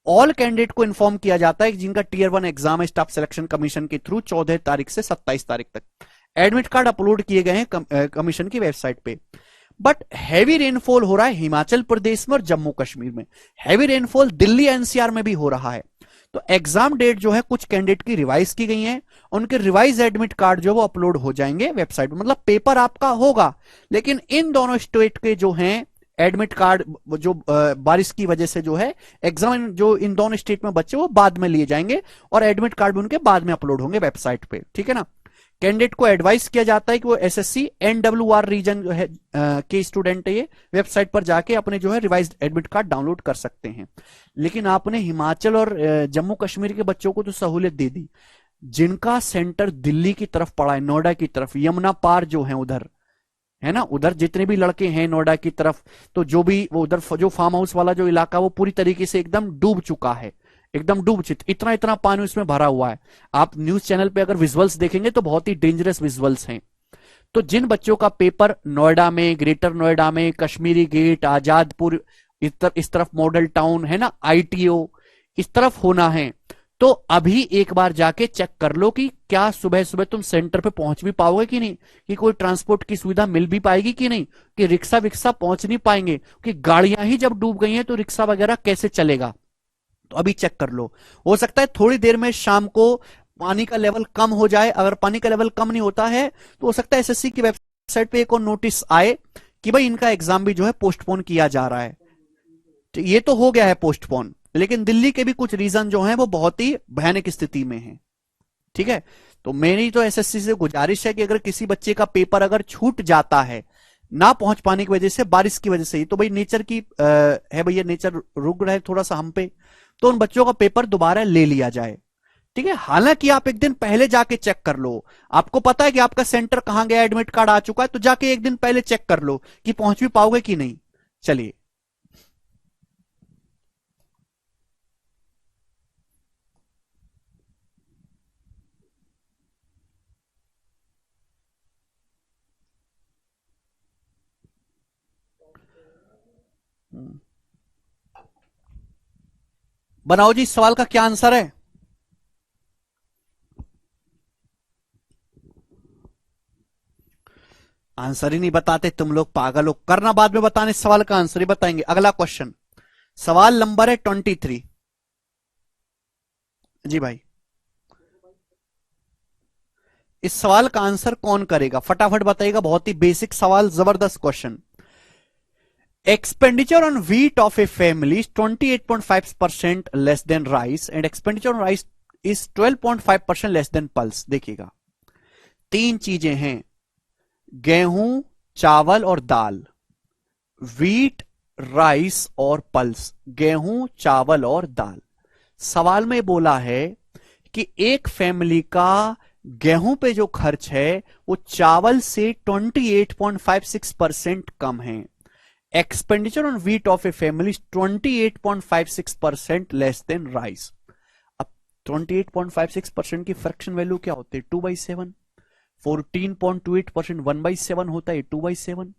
All candidate को इन्फॉर्म किया जाता है कि जिनका टीयर 1 एग्जाम है स्टाफ सिलेक्शन कमीशन के थ्रू 14 तारीख से 27 तारीख तक एडमिट कार्ड अपलोड किए गए हैं कमीशन की वेबसाइट पे। बट हैवी रेनफॉल हो रहा है हिमाचल प्रदेश में और जम्मू कश्मीर में। हैवी रेनफॉल दिल्ली एनसीआर में भी हो रहा है। तो एग्जाम डेट जो है कुछ कैंडिडेट की रिवाइज की गई है, उनके रिवाइज एडमिट कार्ड जो वो अपलोड हो जाएंगे वेबसाइट में। मतलब पेपर आपका होगा, लेकिन इन दोनों स्टेट के जो हैं एडमिट कार्ड जो बारिश की वजह से जो है एग्जाम जो इन दोनों स्टेट में बच्चे वो बाद में लिए जाएंगे और एडमिट कार्ड भी उनके बाद में अपलोड होंगे वेबसाइट पे, ठीक है ना। कैंडिडेट को एडवाइस किया जाता है कि वो एसएससी एनडब्ल्यूआर रीजन जो है के स्टूडेंट है, ये वेबसाइट पर जाके अपने जो है रिवाइज्ड एडमिट कार्ड डाउनलोड कर सकते हैं। लेकिन आपने हिमाचल और जम्मू कश्मीर के बच्चों को तो सहूलियत दे दी। जिनका सेंटर दिल्ली की तरफ पड़ा है, नोएडा की तरफ, यमुना पार जो है उधर है ना, उधर जितने भी लड़के हैं नोएडा की तरफ, तो जो भी वो उधर जो फार्म हाउस वाला जो इलाका वो पूरी तरीके से एकदम डूब चुका है, एकदम डूब चित, इतना इतना पानी उसमें भरा हुआ है। आप न्यूज चैनल पे अगर विजुअल्स देखेंगे तो बहुत ही डेंजरस विजुअल्स हैं। तो जिन बच्चों का पेपर नोएडा में, ग्रेटर नोएडा में, कश्मीरी गेट, आजादपुर, इस तरफ मॉडल टाउन है ना, आईटीओ, इस तरफ होना है, तो अभी एक बार जाके चेक कर लो कि क्या सुबह सुबह तुम सेंटर पे पहुंच भी पाओगे कि नहीं, कि कोई ट्रांसपोर्ट की सुविधा मिल भी पाएगी कि नहीं, कि रिक्शा विक्शा पहुंच नहीं पाएंगे, कि गाड़ियां ही जब डूब गई हैं तो रिक्शा वगैरह कैसे चलेगा। तो अभी चेक कर लो। हो सकता है थोड़ी देर में शाम को पानी का लेवल कम हो जाए। अगर पानी का लेवल कम नहीं होता है तो हो सकता है एसएससी की वेबसाइट पे एक और नोटिस आए कि भाई इनका एग्जाम भी जो है पोस्टपोन किया जा रहा है। तो ये तो हो गया है पोस्टपोन, लेकिन दिल्ली के भी कुछ रीजन जो हैं वो बहुत ही भयानक स्थिति में हैं, ठीक है। तो मेरी तो एसएससी से गुजारिश है कि अगर किसी बच्चे का पेपर अगर छूट जाता है ना पहुंच पाने की वजह से, बारिश की वजह से, तो भाई नेचर की है भैया, नेचर रुक रहा है थोड़ा सा हम पे, तो उन बच्चों का पेपर दोबारा ले लिया जाए, ठीक है। हालांकि आप एक दिन पहले जाके चेक कर लो, आपको पता है कि आपका सेंटर कहां गया, एडमिट कार्ड आ चुका है, तो जाके एक दिन पहले चेक कर लो कि पहुंच भी पाओगे कि नहीं। चलिए, बनाओ जी, इस सवाल का क्या आंसर है। आंसर ही नहीं बताते तुम लोग, पागल हो। करना बाद में बताने, इस सवाल का आंसर ही बताएंगे। अगला क्वेश्चन, सवाल नंबर है 23। जी भाई, इस सवाल का आंसर कौन करेगा, फटाफट बताइएगा। बहुत ही बेसिक सवाल, जबरदस्त question. Expenditure on wheat of a family is 28.5% less than rice and expenditure on rice is 12.5% less than pulse। देखिएगा, तीन चीजें हैं, गेहूं, चावल और दाल। व्हीट, राइस और पल्स, गेहूं, चावल और दाल। सवाल में बोला है कि एक फैमिली का गेहूं पे जो खर्च है वो चावल से 28.56% कम है। Expenditure on wheat of a family 28.56% less than rice. अब 28.56% की फ्रैक्शन वैल्यू क्या होती है, 2/7। 14.28% 1/7 होता है, 2/7।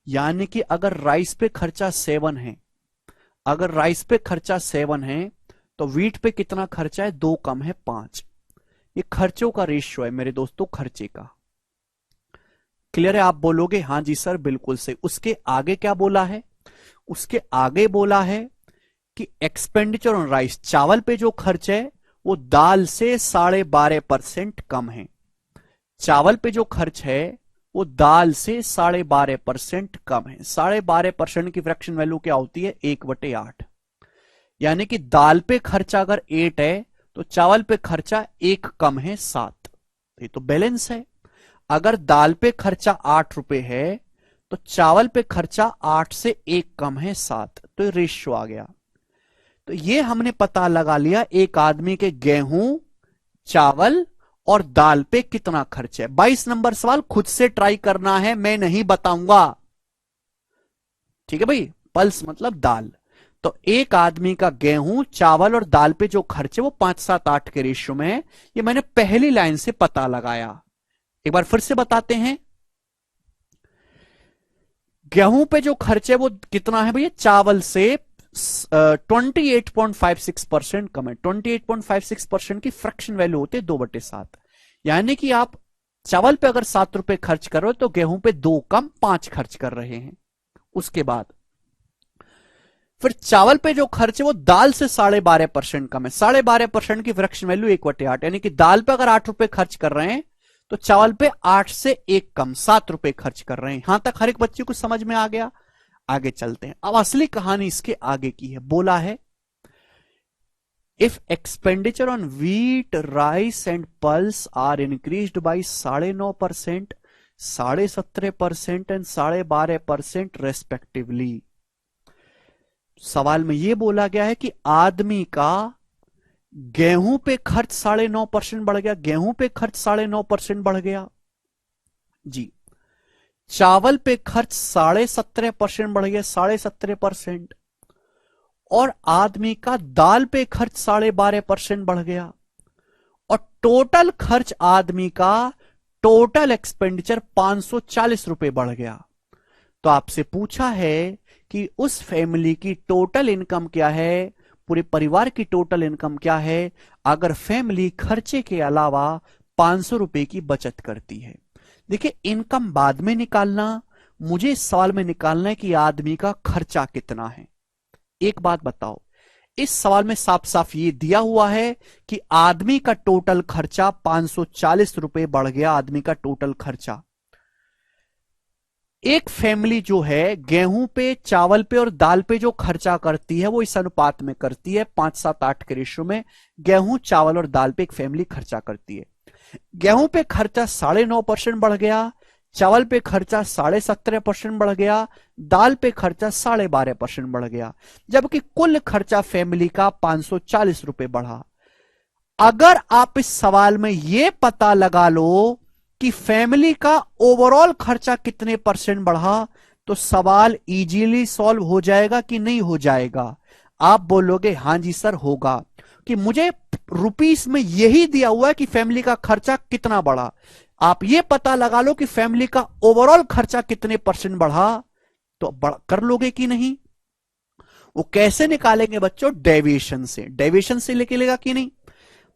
यानी कि अगर राइस पे खर्चा 7 है, अगर राइस पे खर्चा 7 है तो व्हीट पे कितना खर्चा है, 2 कम है 5। ये खर्चों का रेशियो है मेरे दोस्तों, खर्चे का। क्लियर है? आप बोलोगे हाँ जी सर बिल्कुल सही। उसके आगे क्या बोला है, उसके आगे बोला है कि एक्सपेंडिचर ऑन राइस, चावल पे जो खर्च है वो दाल से 12.5% कम है। चावल पे जो खर्च है वो दाल से 12.5% कम है। 12.5% की फ्रैक्शन वैल्यू क्या होती है, 1/8। यानी कि दाल पे खर्चा अगर 8 है तो चावल पे खर्चा 1 कम है 7। ये तो बैलेंस है। अगर दाल पे खर्चा 8 रुपए है तो चावल पे खर्चा 8 से 1 कम है 7, तो ये रेशियो आ गया। तो ये हमने पता लगा लिया एक आदमी के गेहूं, चावल और दाल पे कितना खर्च है। 22 नंबर सवाल खुद से ट्राई करना है, मैं नहीं बताऊंगा, ठीक है भाई। पल्स मतलब दाल। तो एक आदमी का गेहूं, चावल और दाल पे जो खर्च है वो 5-7-8 के रेशियो में है। ये मैंने पहली लाइन से पता लगाया। एक बार फिर से बताते हैं। गेहूं पे जो खर्च है वो कितना है भैया, चावल से 28.56% कम है। 28.56% की फ्रैक्शन वैल्यू होती है 2/7। यानी कि आप चावल पे अगर 7 रुपए खर्च कर रहे हो तो गेहूं पे 2 कम 5 खर्च कर रहे हैं। उसके बाद फिर चावल पे जो खर्च है वो दाल से 12.5% कम है। 12.5% की फ्रैक्शन वैल्यू 1/8, यानी कि दाल पे अगर 8 रुपए खर्च कर रहे हैं तो चावल पे 8 से 1 कम 7 रुपए खर्च कर रहे हैं। यहां तक हर एक बच्चे को समझ में आ गया। आगे चलते हैं। अब असली कहानी इसके आगे की है। बोला है if expenditure on wheat, rice and pulse are increased by 9.5%, 17.5% and 12.5% respectively. सवाल में यह बोला गया है कि आदमी का गेहूं पे खर्च 9.5% बढ़ गया, गेहूं पे खर्च 9.5% बढ़ गया जी। चावल पे खर्च 17.5% बढ़ गया, 17.5%। और आदमी का दाल पे खर्च 12.5% बढ़ गया। और टोटल खर्च आदमी का, टोटल एक्सपेंडिचर 540 रुपए बढ़ गया। तो आपसे पूछा है कि उस फैमिली की टोटल इनकम क्या है, पूरे परिवार की टोटल इनकम क्या है अगर फैमिली खर्चे के अलावा 500 रुपए की बचत करती है। देखिए इनकम बाद में निकालना, मुझे इस सवाल में निकालना है कि आदमी का खर्चा कितना है। एक बात बताओ, इस सवाल में साफ साफ ये दिया हुआ है कि आदमी का टोटल खर्चा 540 रुपए बढ़ गया। आदमी का टोटल खर्चा, एक फैमिली जो है गेहूं पे, चावल पे और दाल पे जो खर्चा करती है वो इस अनुपात में करती है, 5-7-8 के रेशियो में गेहूं, चावल और दाल पे एक फैमिली खर्चा करती है। गेहूं पे खर्चा 9.5% बढ़ गया, चावल पे खर्चा 17.5% बढ़ गया, दाल पे खर्चा 12.5% बढ़ गया, जबकि कुल खर्चा फैमिली का 540 रुपए बढ़ा। अगर आप इस सवाल में यह पता लगा लो कि फैमिली का ओवरऑल खर्चा कितने परसेंट बढ़ा तो सवाल इजीली सॉल्व हो जाएगा कि नहीं हो जाएगा। आप बोलोगे हां जी सर होगा, कि मुझे रुपीस में यही दिया हुआ है कि फैमिली का खर्चा कितना बढ़ा। आप ये पता लगा लो कि फैमिली का ओवरऑल खर्चा कितने परसेंट बढ़ा तो कर लोगे कि नहीं। वो कैसे निकालेंगे बच्चों, डेविएशन से। डेविएशन से लेके लेगा कि नहीं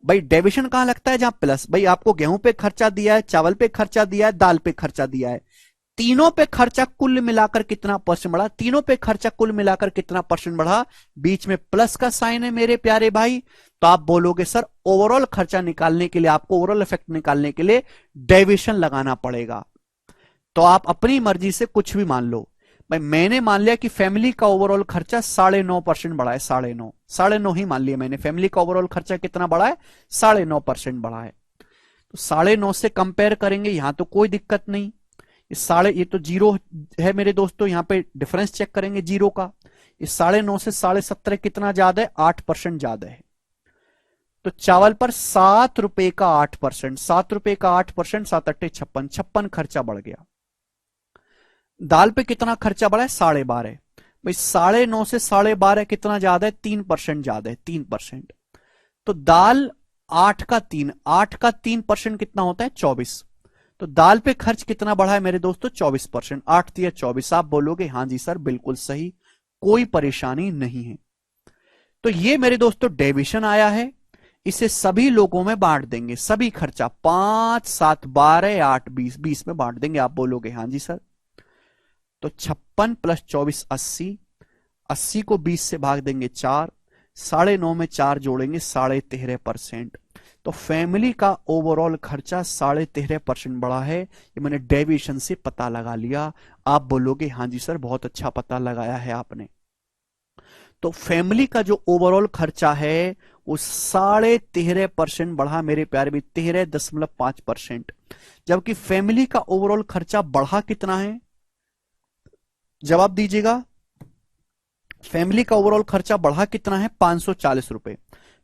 भाई। डेविएशन कहां लगता है, जहां प्लस। भाई आपको गेहूं पे खर्चा दिया है, चावल पे खर्चा दिया है, दाल पे खर्चा दिया है, तीनों पे खर्चा कुल मिलाकर कितना परसेंट बढ़ा, तीनों पे खर्चा कुल मिलाकर कितना परसेंट बढ़ा, बीच में प्लस का साइन है मेरे प्यारे भाई। तो आप बोलोगे सर ओवरऑल खर्चा निकालने के लिए, आपको ओवरऑल इफेक्ट निकालने के लिए डेविएशन लगाना पड़ेगा। तो आप अपनी मर्जी से कुछ भी मान लो। भाई मैंने मान लिया कि फैमिली का ओवरऑल खर्चा 9.5% बढ़ा है, 9.5 ही मान लिया मैंने। फैमिली का ओवरऑल खर्चा कितना बढ़ा है, 9.5% बढ़ा है। तो 9.5 से कंपेयर करेंगे, यहां तो कोई दिक्कत नहीं। ये तो जीरो है मेरे दोस्तों, यहां पे डिफरेंस चेक करेंगे जीरो का। ये 9.5 से 17.5 कितना ज्यादा है, 8% ज्यादा है। तो चावल पर 7 रुपए का 8%, 7 रुपए का 8%, 7 8 56, 56 खर्चा बढ़ गया। दाल पे कितना खर्चा बढ़ा है, 12.5। भाई 9.5 से 12.5 कितना ज्यादा है, 3% ज्यादा है, 3%। तो दाल 8 का 3, 8 का 3% कितना होता है, 24। तो दाल पे खर्च कितना बढ़ा है मेरे दोस्तों, 24%। 8 दिया 24। आप बोलोगे हां जी सर बिल्कुल सही, कोई परेशानी नहीं है। तो ये मेरे दोस्तों डेविएशन आया है। इसे सभी लोगों में बांट देंगे, सभी खर्चा 5, 7, 12, 8, 20, 20 में बांट देंगे। आप बोलोगे हां जी सर। तो 56 + 24 80, 80 को 20 से भाग देंगे 4, 9.5 में 4 जोड़ेंगे 13.5%। तो फैमिली का ओवरऑल खर्चा 13.5% बढ़ा है। ये मैंने डेविएशन से पता लगा लिया। आप बोलोगे हां जी सर बहुत अच्छा पता लगाया है आपने। तो फैमिली का जो ओवरऑल खर्चा है वो 13.5% बढ़ा मेरे प्यारे भी, 13.5%। जबकि फैमिली का ओवरऑल खर्चा बढ़ा कितना है, जवाब दीजिएगा। फैमिली का ओवरऑल खर्चा बढ़ा कितना है, 540 रुपए।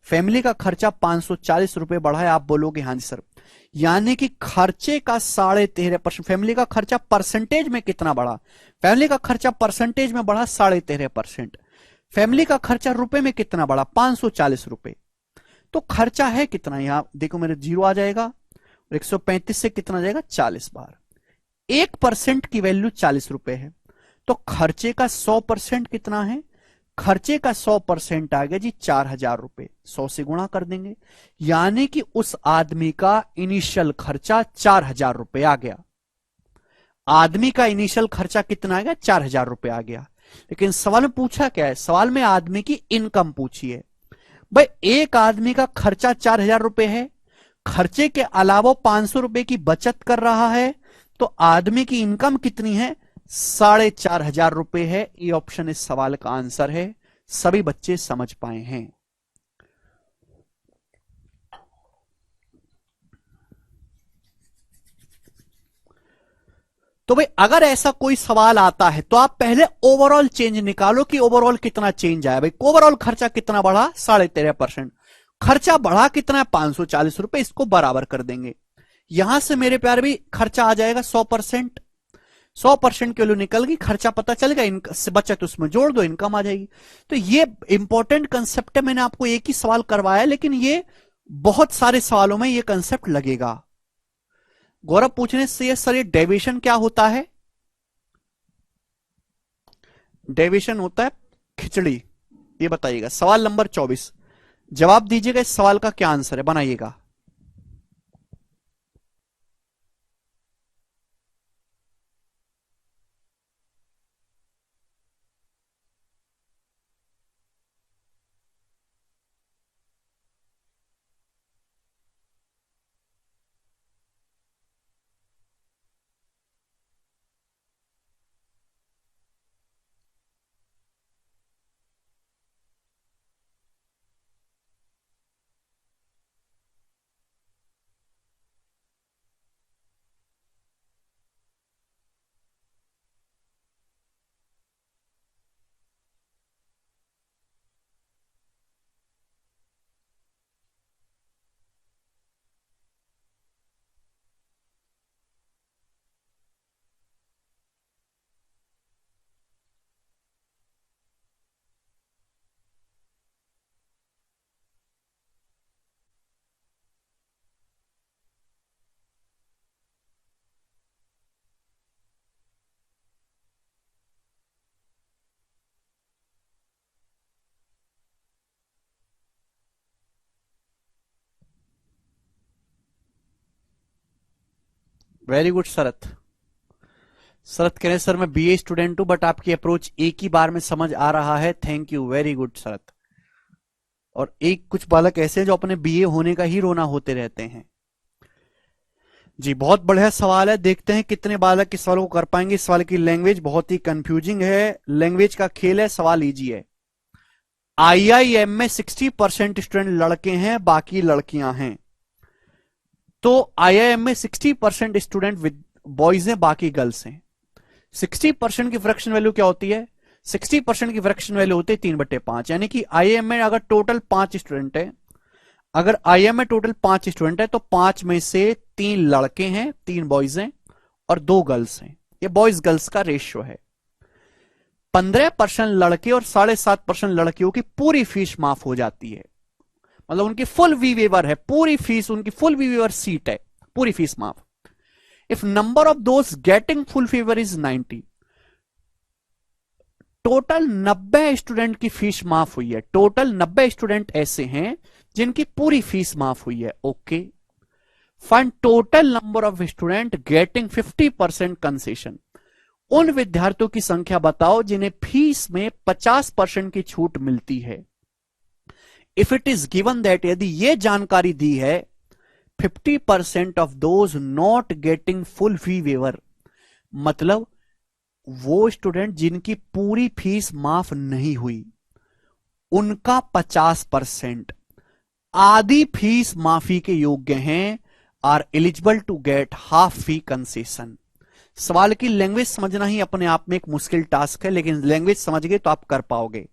फैमिली का खर्चा 540 रुपए बढ़ा है। आप बोलोगे हां जी सर। यानी कि खर्चे का 13.5%, फैमिली का खर्चा परसेंटेज में कितना बढ़ा, फैमिली का खर्चा परसेंटेज में बढ़ा 13.5%, फैमिली का खर्चा रुपए में कितना बढ़ा 540 रुपए। तो खर्चा है कितना, यहां देखो मेरे 0 आ जाएगा और 135 से कितना जाएगा 40 बार, 1% की वैल्यू 40 रुपए है। तो खर्चे का 100% कितना है, खर्चे का 100% आ गया जी 4000 रुपए, 100 से गुणा कर देंगे, यानी कि उस आदमी का इनिशियल खर्चा 4000 रुपए आ गया। आदमी का इनिशियल खर्चा कितना आ गया 4000 रुपए आ गया। लेकिन सवाल में पूछा क्या है, सवाल में आदमी की इनकम पूछी है। भाई एक आदमी का खर्चा 4000 रुपए है, खर्चे के अलावा 500 रुपए की बचत कर रहा है, तो आदमी की इनकम कितनी है 4500 रुपए है। ये ऑप्शन इस सवाल का आंसर है। सभी बच्चे समझ पाए हैं। तो भाई अगर ऐसा कोई सवाल आता है तो आप पहले ओवरऑल चेंज निकालो कि ओवरऑल कितना चेंज आया। भाई ओवरऑल खर्चा कितना बढ़ा 13.5%, खर्चा बढ़ा कितना है 540 रुपए, इसको बराबर कर देंगे। यहां से मेरे प्यार भी खर्चा आ जाएगा 100%, 100% की वैल्यू निकल गई, खर्चा पता चल गया, बचत उसमें जोड़ दो, इनकम आ जाएगी। तो ये इंपॉर्टेंट कंसेप्ट है, मैंने आपको एक ही सवाल करवाया लेकिन ये बहुत सारे सवालों में ये कंसेप्ट लगेगा। गौरव पूछने से सर ये डेविएशन क्या होता है, डेविएशन होता है खिचड़ी, ये बताइएगा। सवाल नंबर 24 जवाब दीजिएगा, इस सवाल का क्या आंसर है बनाइएगा। वेरी गुड शरत। शरत कह रहे हैं सर मैं बीए स्टूडेंट हूं बट आपकी अप्रोच एक ही बार में समझ आ रहा है, थैंक यू, वेरी गुड शरत। और एक कुछ बालक ऐसे हैं जो अपने बीए होने का ही रोना होते रहते हैं। जी बहुत बढ़िया सवाल है, देखते हैं कितने बालक इस सवाल को कर पाएंगे। इस सवाल की लैंग्वेज बहुत ही कंफ्यूजिंग है, लैंग्वेज का खेल है, सवाल इजी है। आईआईएम में 60% स्टूडेंट लड़के हैं, बाकी लड़कियां हैं। तो आईआईएम में 60% स्टूडेंट विद बॉयज हैं, बाकी गर्ल्स हैं। 60% की फ्रैक्शन वैल्यू क्या होती है, 60% की फ्रैक्शन वैल्यू होती है 3/5, यानी कि आईआईएम में अगर टोटल 5 स्टूडेंट है, अगर आईआईएम में टोटल 5 स्टूडेंट है तो 5 में से 3 लड़के हैं, 3 बॉयज हैं और 2 गर्ल्स हैं। ये बॉयज गर्ल्स का रेशियो है। 15% लड़के और 7.5% लड़कियों की पूरी फीस माफ हो जाती है, मतलब उनकी फुल वी वेवर है, पूरी फीस उनकी फुल वी वेवर सीट है, पूरी फीस माफ। If number of those getting full favour is 90, total 90 student की फीस माफ हुई है, टोटल 90 स्टूडेंट ऐसे हैं जिनकी पूरी फीस माफ हुई है। Okay, find total number of student getting 50% concession. उन विद्यार्थियों की संख्या बताओ जिन्हें फीस में 50% की छूट मिलती है। If it is given that, यदि यह जानकारी दी है 50% of those not getting full fee waiver, मतलब वो स्टूडेंट जिनकी पूरी फीस माफ नहीं हुई उनका 50% आधी फीस माफी के योग्य हैं, are eligible to get half fee concession. सवाल की लैंग्वेज समझना ही अपने आप में एक मुश्किल टास्क है, लेकिन लैंग्वेज समझ गए तो आप कर पाओगे।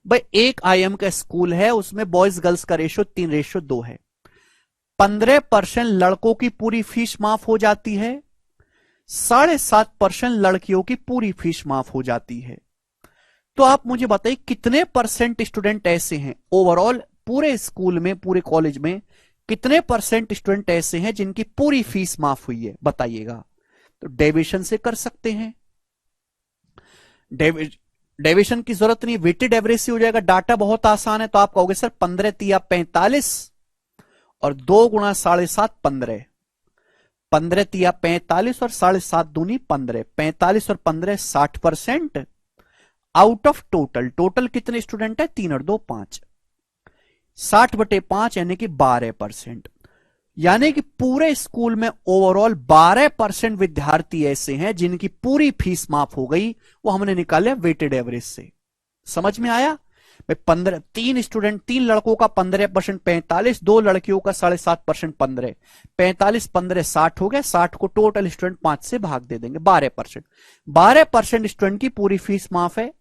भाई एक आईएम का स्कूल है, उसमें बॉयज गर्ल्स का रेशियो 3:2 है। 15% लड़कों की पूरी फीस माफ हो जाती है, 7.5% लड़कियों की पूरी फीस माफ हो जाती है। तो आप मुझे बताइए कितने परसेंट स्टूडेंट ऐसे हैं ओवरऑल पूरे स्कूल में, पूरे कॉलेज में कितने परसेंट स्टूडेंट ऐसे हैं जिनकी पूरी फीस माफ हुई है, बताइएगा। तो डेविएशन से कर सकते हैं, डेविएशन की जरूरत नहीं, वेटेड एवरेज से हो जाएगा। डाटा बहुत आसान है, तो आप कहोगे सर 15 तिया 45 और 2 गुणा 7.5 15, 15 तिया 45 और 7.5 दूनी 15, 45 और 15 60% आउट ऑफ टोटल। टोटल कितने स्टूडेंट है? 3 और 2 5, 60/5 यानी कि 12%। यानी कि पूरे स्कूल में ओवरऑल 12% विद्यार्थी ऐसे हैं जिनकी पूरी फीस माफ हो गई, वो हमने निकाले वेटेड एवरेज से। समझ में आया? 15, 3 लड़कों का 15% 45, 2 लड़कियों का 7.5% 15, 45 15 60 हो गया, 60 को टोटल स्टूडेंट 5 से भाग दे देंगे, 12%। 12% स्टूडेंट की पूरी फीस माफ है।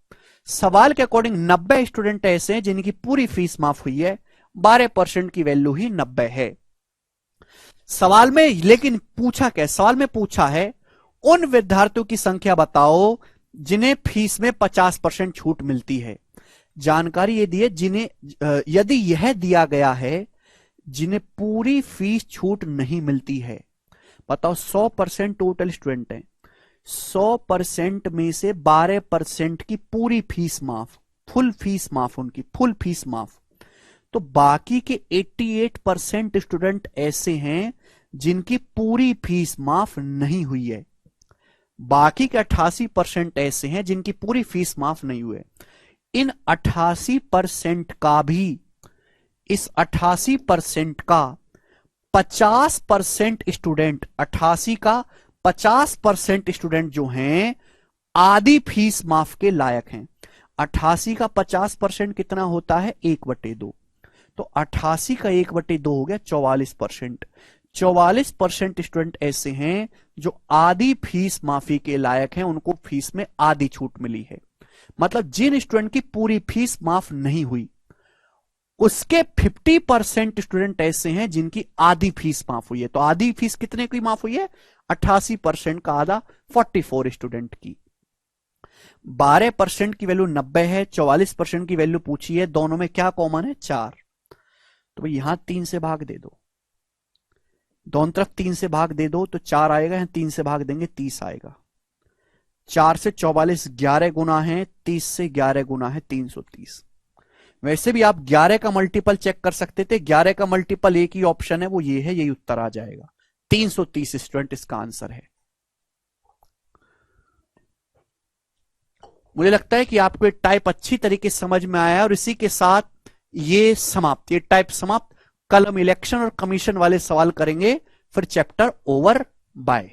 सवाल के अकॉर्डिंग 90 स्टूडेंट ऐसे हैं जिनकी पूरी फीस माफ हुई है, 12% की वैल्यू ही 90 है। सवाल में लेकिन पूछा क्या? सवाल में पूछा है उन विद्यार्थियों की संख्या बताओ जिन्हें फीस में 50% छूट मिलती है। जानकारी ये दी है जिन्हें, यदि यह दिया गया है जिन्हें पूरी फीस छूट नहीं मिलती है। बताओ 100% टोटल स्टूडेंट है, 100% में से 12% की पूरी फीस माफ, फुल फीस माफ, उनकी फुल फीस माफ। तो बाकी के 88% स्टूडेंट ऐसे हैं जिनकी पूरी फीस माफ नहीं हुई है। बाकी के 88% ऐसे हैं जिनकी पूरी फीस माफ नहीं हुई है। इन 88% का भी, इस 88% का 50% स्टूडेंट, 88 का 50% स्टूडेंट जो हैं आधी फीस माफ के लायक हैं। 88 का 50% कितना होता है? 1/2। तो 88 का 1/2 हो गया 44%। 44% स्टूडेंट ऐसे हैं जो आधी फीस माफी के लायक हैं, उनको फीस में आधी छूट मिली है। मतलब जिन स्टूडेंट की पूरी फीस माफ नहीं हुई उसके 50% स्टूडेंट ऐसे हैं जिनकी आधी फीस माफ हुई है। तो आधी फीस कितने की माफ हुई है? 88% का आधा, 44 स्टूडेंट की। 12% की वैल्यू 90 है, 44% की वैल्यू पूछी है, दोनों में क्या कॉमन है? 4। तो भाई यहां 3 से भाग दे दो, दोनों तरफ 3 से भाग दे दो तो 4 आएगा, यहां 3 से भाग देंगे 30 आएगा। 4 से 44 11 गुना है, 30 से 11 गुना है 330। वैसे भी आप 11 का मल्टीपल चेक कर सकते थे, 11 का मल्टीपल एक ही ऑप्शन है, वो ये है, यही उत्तर आ जाएगा। 330 स्टूडेंट इसका आंसर है। मुझे लगता है कि आपको ये टाइप अच्छी तरीके से समझ में आया और इसी के साथ ये समाप्त, ये टाइप समाप्त। कल हम इलेक्शन और कमीशन वाले सवाल करेंगे, फिर चैप्टर ओवर। बाय।